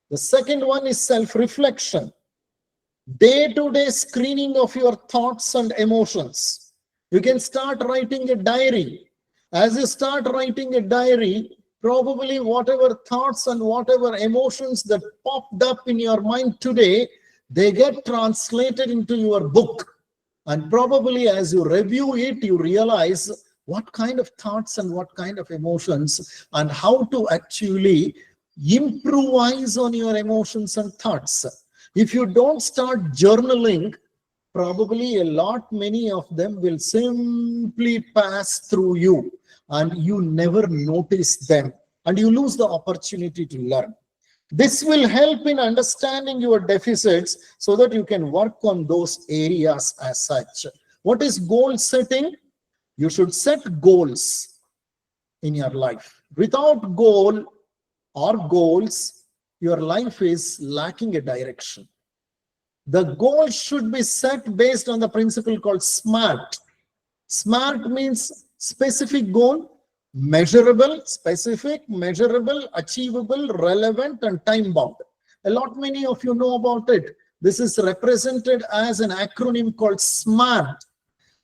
The second one is self-reflection, day-to-day screening of your thoughts and emotions. You can start writing a diary. As you start writing a diary, probably whatever thoughts and whatever emotions that popped up in your mind today, they get translated into your book. And probably as you review it, you realize what kind of thoughts and what kind of emotions and how to actually improvise on your emotions and thoughts. If you don't start journaling, probably a lot many of them will simply pass through you and you never notice them and you lose the opportunity to learn. This will help in understanding your deficits so that you can work on those areas as such. What is goal setting? You should set goals in your life. Without goal or goals, your life is lacking a direction. The goal should be set based on the principle called SMART. SMART means specific goal, measurable, specific, measurable, achievable, relevant, and time bound. A lot many of you know about it. This is represented as an acronym called SMART.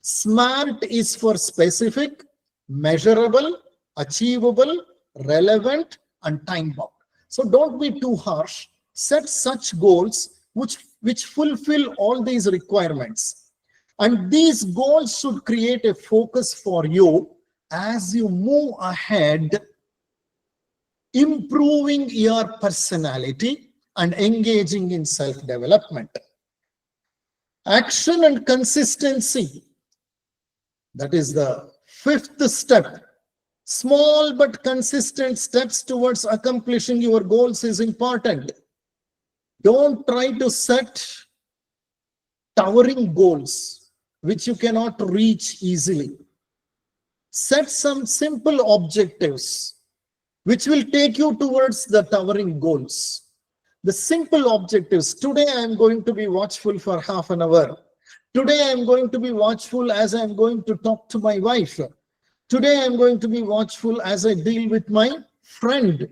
SMART is for specific, measurable, achievable, relevant, and time bound. So don't be too harsh. Set such goals which fulfill all these requirements. And these goals should create a focus for you as you move ahead, improving your personality and engaging in self-development. Action and consistency. That is the fifth step. Small but consistent steps towards accomplishing your goals is important. Don't try to set towering goals which you cannot reach easily. Set some simple objectives which will take you towards the towering goals. The simple objectives. Today I am going to be watchful for half an hour. Today I am going to be watchful as I am going to talk to my wife. Today I am going to be watchful as I deal with my friend.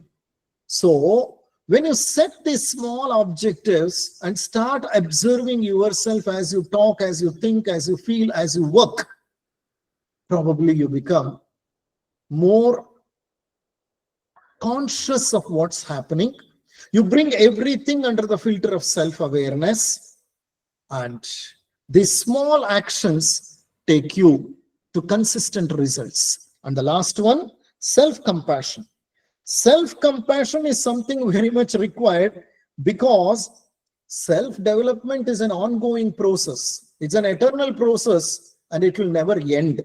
So when you set these small objectives and start observing yourself as you talk, as you think, as you feel, as you work, probably you become more conscious of what's happening. You bring everything under the filter of self-awareness, and these small actions take you to consistent results. And the last one, self-compassion. Self-compassion is something very much required because self-development is an ongoing process. It's an eternal process and it will never end.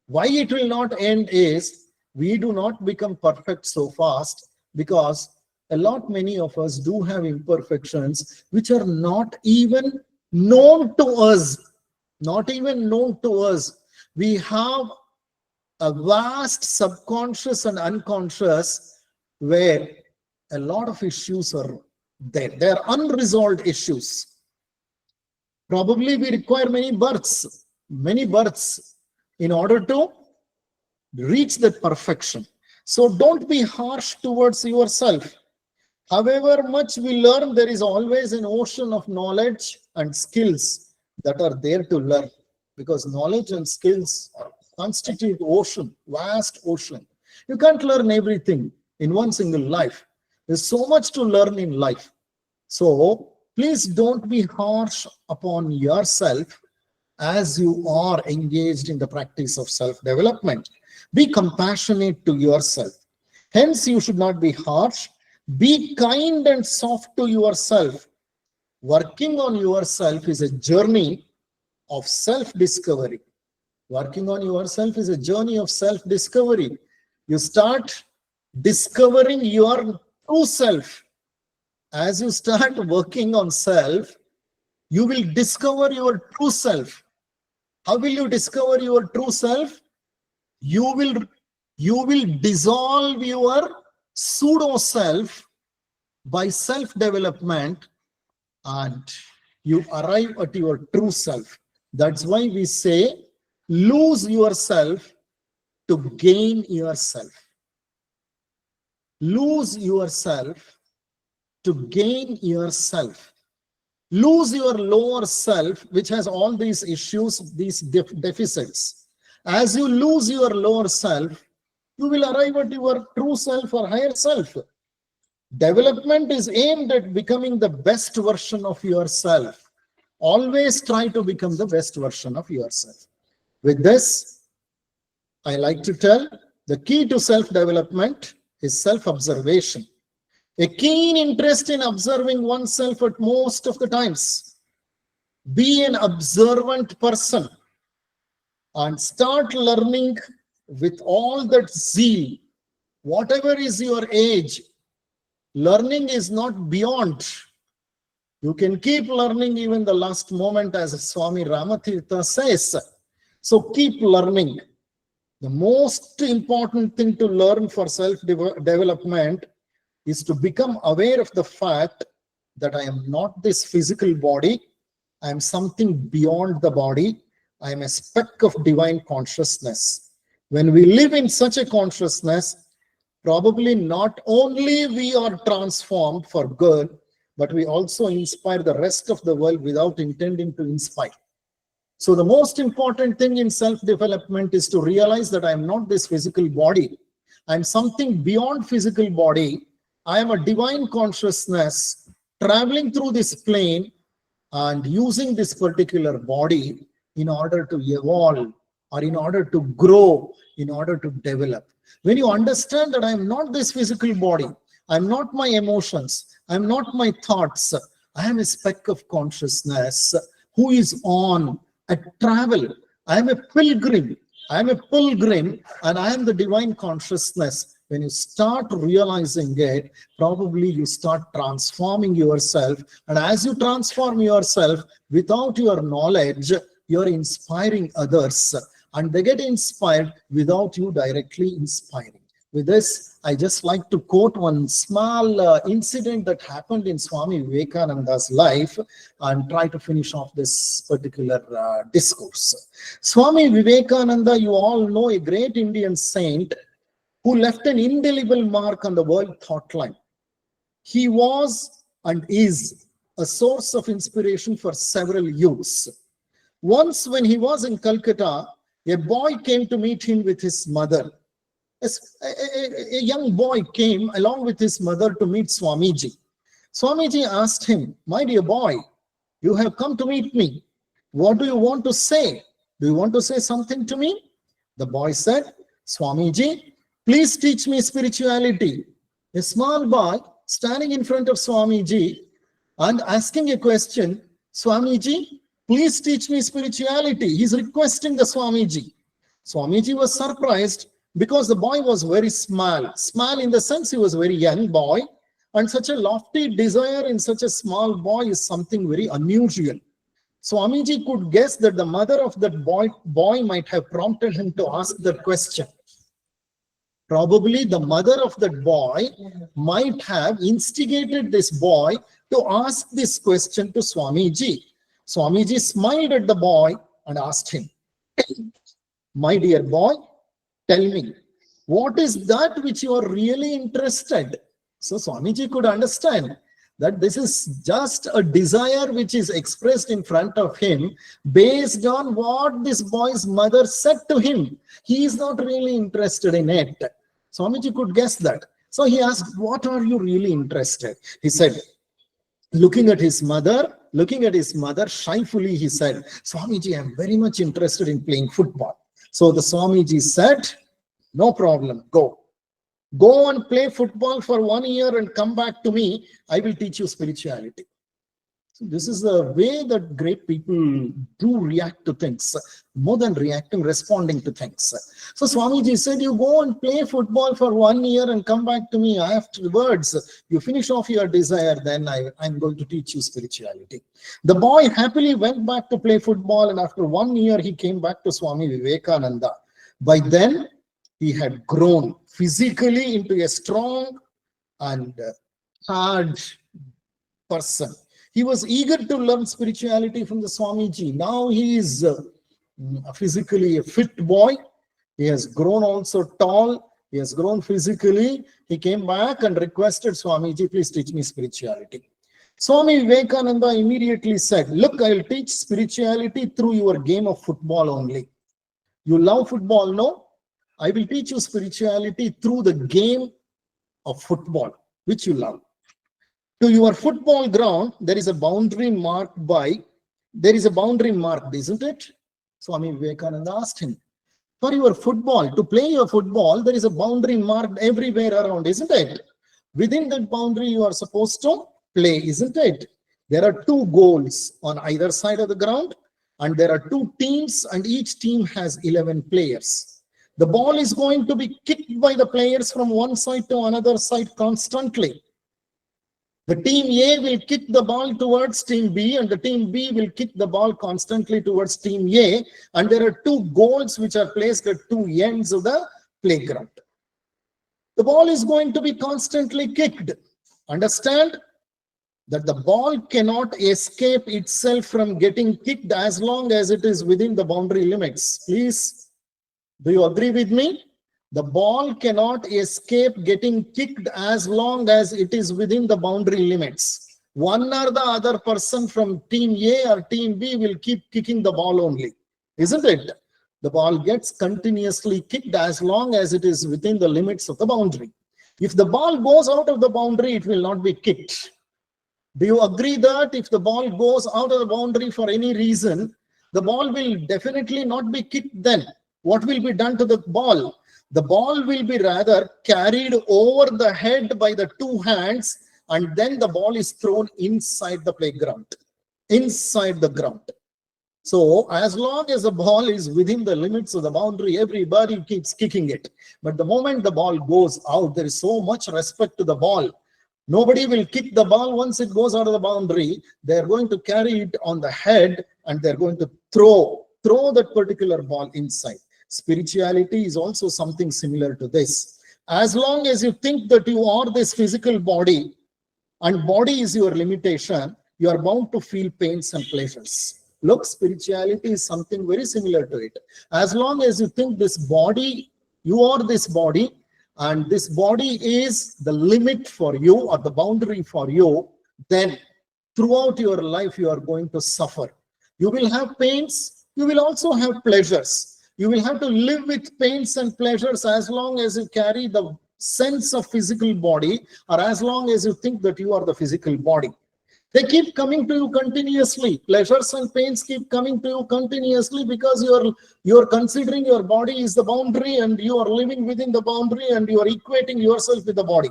Why it will not end is we do not become perfect so fast because a lot many of us do have imperfections which are not even known to us. Not even known to us. We have a vast subconscious and unconscious where a lot of issues are there. They are unresolved issues. Probably we require many births in order to reach that perfection. So don't be harsh towards yourself. However much we learn, there is always an ocean of knowledge and skills that are there to learn, because knowledge and skills constitute ocean, vast ocean. You can't learn everything in one single life. There's so much to learn in life. So please don't be harsh upon yourself as you are engaged in the practice of self-development. Be compassionate to yourself. Hence, you should not be harsh. Be kind and soft to yourself. Working on yourself is a journey of self-discovery. Working on yourself is a journey of self-discovery. You start discovering your true self. As you start working on self, you will discover your true self. How will you discover your true self? You will dissolve your pseudo self by self-development and you arrive at your true self. That's why we say lose yourself to gain yourself. Lose yourself to gain yourself. Lose your lower self, which has all these issues, these deficits. As you lose your lower self, you will arrive at your true self or higher self. Development is aimed at becoming the best version of yourself. Always try to become the best version of yourself. With this, I like to tell the key to self-development is self-observation. A keen interest in observing oneself at most of the times. Be an observant person and start learning with all that zeal. Whatever is your age, learning is not beyond. You can keep learning even the last moment, as Swami Ramatirtha says. So keep learning. The most important thing to learn for self-development is to become aware of the fact that I am not this physical body. I am something beyond the body. I am a speck of divine consciousness. When we live in such a consciousness, probably not only we are transformed for good, but we also inspire the rest of the world without intending to inspire. So the most important thing in self-development is to realize that I am not this physical body. I am something beyond physical body. I am a divine consciousness traveling through this plane and using this particular body in order to evolve or in order to grow, in order to develop. When you understand that I am not this physical body, I am not my emotions, I am not my thoughts, I am a speck of consciousness who is on a travel. I am a pilgrim. I am a pilgrim and I am the divine consciousness. When you start realizing it, probably you start transforming yourself. And as you transform yourself, without your knowledge, you're inspiring others. And they get inspired without you directly inspiring. With this, I just like to quote one small incident that happened in Swami Vivekananda's life and try to finish off this particular discourse. Swami Vivekananda, you all know, a great Indian saint who left an indelible mark on the world thought line. He was and is a source of inspiration for several youths. Once when he was in Calcutta, a boy came to meet him with his mother. A young boy came along with his mother to meet Swamiji. Swamiji asked him, "My dear boy, you have come to meet me. What do you want to say? Do you want to say something to me?" The boy said, "Swamiji, please teach me spirituality." A small boy standing in front of Swamiji and asking a question, "Swamiji, please teach me spirituality." He's requesting the Swamiji. Swamiji was surprised because the boy was very small. Small in the sense he was a very young boy, and such a lofty desire in such a small boy is something very unusual. Swamiji could guess that the mother of that boy might have prompted him to ask that question. Probably the mother of that boy might have instigated this boy to ask this question to Swamiji. Swamiji smiled at the boy and asked him, "My dear boy, tell me, what is that which you are really interested?" So Swamiji could understand that this is just a desire which is expressed in front of him based on what this boy's mother said to him. He is not really interested in it. Swamiji could guess that. So he asked, "What are you really interested?" He said, looking at his mother shyfully, he said, "Swamiji, I am very much interested in playing football." So the Swamiji said, "No problem, go. Go and play football for 1 year and come back to me. I will teach you spirituality." So this is the way that great people do react to things, more than reacting, responding to things. So Swamiji said, "You go and play football for 1 year and come back to me. Afterwards, you finish off your desire, then I'm going to teach you spirituality." The boy happily went back to play football, and after 1 year, he came back to Swami Vivekananda. By then, he had grown physically into a strong and hard person. He was eager to learn spirituality from the Swamiji. Now he is physically a fit boy. He has grown also tall. He has grown physically. He came back and requested Swamiji, "Please teach me spirituality." Swami Vivekananda immediately said, "Look, I will teach spirituality through your game of football only. You love football, no? I will teach you spirituality through the game of football, which you love. To your football ground, there is a boundary marked, isn't it? Swami Vivekananda asked him. For your football, to play your football, there is a boundary marked everywhere around, isn't it? Within that boundary, you are supposed to play, isn't it? There are two goals on either side of the ground, and there are two teams, and each team has 11 players. The ball is going to be kicked by the players from one side to another side constantly. The team A will kick the ball towards team B, and the team B will kick the ball constantly towards team A. And there are two goals which are placed at two ends of the playground. The ball is going to be constantly kicked. Understand that the ball cannot escape itself from getting kicked as long as it is within the boundary limits. Please, do you agree with me? The ball cannot escape getting kicked as long as it is within the boundary limits. One or the other person from team A or team B will keep kicking the ball only, isn't it? The ball gets continuously kicked as long as it is within the limits of the boundary. If the ball goes out of the boundary, it will not be kicked. Do you agree that if the ball goes out of the boundary for any reason, the ball will definitely not be kicked then? What will be done to the ball? The ball will be rather carried over the head by the two hands, and then the ball is thrown inside the playground, inside the ground. So as long as the ball is within the limits of the boundary, everybody keeps kicking it. But the moment the ball goes out, there is so much respect to the ball. Nobody will kick the ball once it goes out of the boundary. They're going to carry it on the head, and they're going to throw that particular ball inside. Spirituality is also something similar to this. As long as you think that you are this physical body, and body is your limitation, you are bound to feel pains and pleasures. Look, spirituality is something very similar to it. As long as you think this body, you are this body, and this body is the limit for you or the boundary for you, then throughout your life you are going to suffer. You will have pains, you will also have pleasures. You will have to live with pains and pleasures as long as you carry the sense of physical body, or as long as you think that you are the physical body. They keep coming to you continuously. Pleasures and pains keep coming to you continuously because you're considering your body is the boundary, and you are living within the boundary, and you are equating yourself with the body.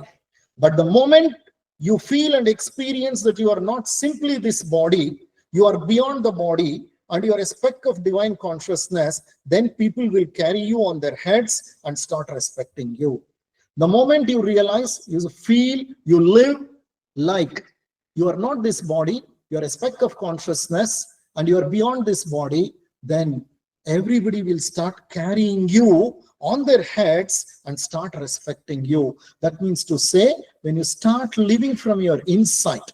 But the moment you feel and experience that you are not simply this body, you are beyond the body, and you are a speck of divine consciousness, then people will carry you on their heads and start respecting you. The moment you realize, you feel, you live like you are not this body, you are a speck of consciousness, and you are beyond this body, then everybody will start carrying you on their heads and start respecting you. That means to say, when you start living from your insight,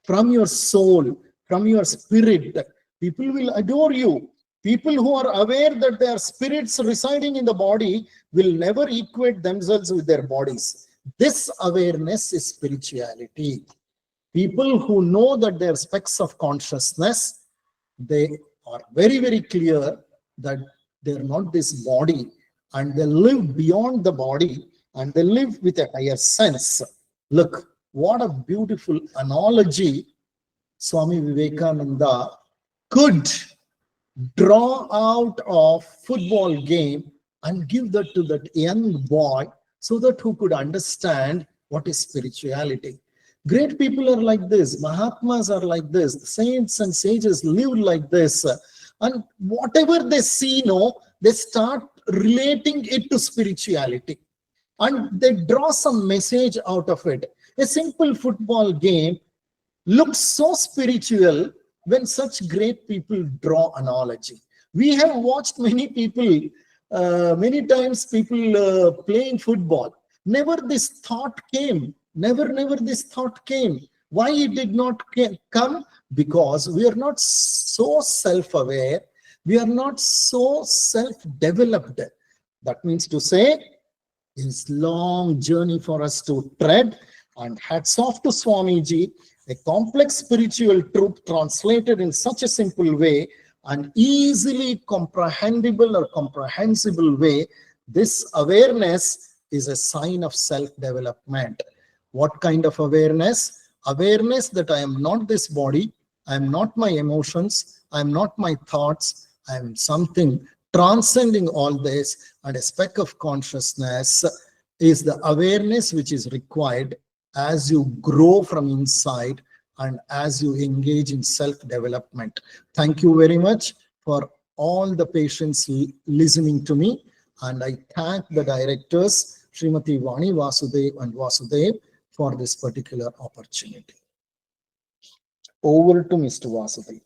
from your soul, from your spirit, people will adore you. People who are aware that their spirits residing in the body will never equate themselves with their bodies. This awareness is spirituality. People who know that they are specks of consciousness, they are very, very clear that they are not this body, and they live beyond the body, and they live with a higher sense. Look, what a beautiful analogy Swami Vivekananda could draw out of football game and give that to that young boy, so that who could understand what is spirituality. Great people are like this. Mahatmas are like this. Saints and sages live like this. And whatever they see, they start relating it to spirituality. And they draw some message out of it. A simple football game looks so spiritual when such great people draw analogy. We have watched many people, many times people playing football. Never this thought came. Never this thought came. Why it did not come? Because we are not so self-aware. We are not so self-developed. That means to say, it's a long journey for us to tread. And hats off to Swamiji, a complex spiritual truth translated in such a simple way. and easily comprehensible or comprehensible way, this awareness is a sign of self-development. What kind of awareness? Awareness that I am not this body, I am not my emotions, I am not my thoughts, I am something transcending all this, and a speck of consciousness is the awareness which is required as you grow from inside and as you engage in self-development. Thank you very much for all the patients listening to me, and I thank the directors, Srimati Vani Vasudev and Vasudev, for this particular opportunity. Over to Mr. Vasudev.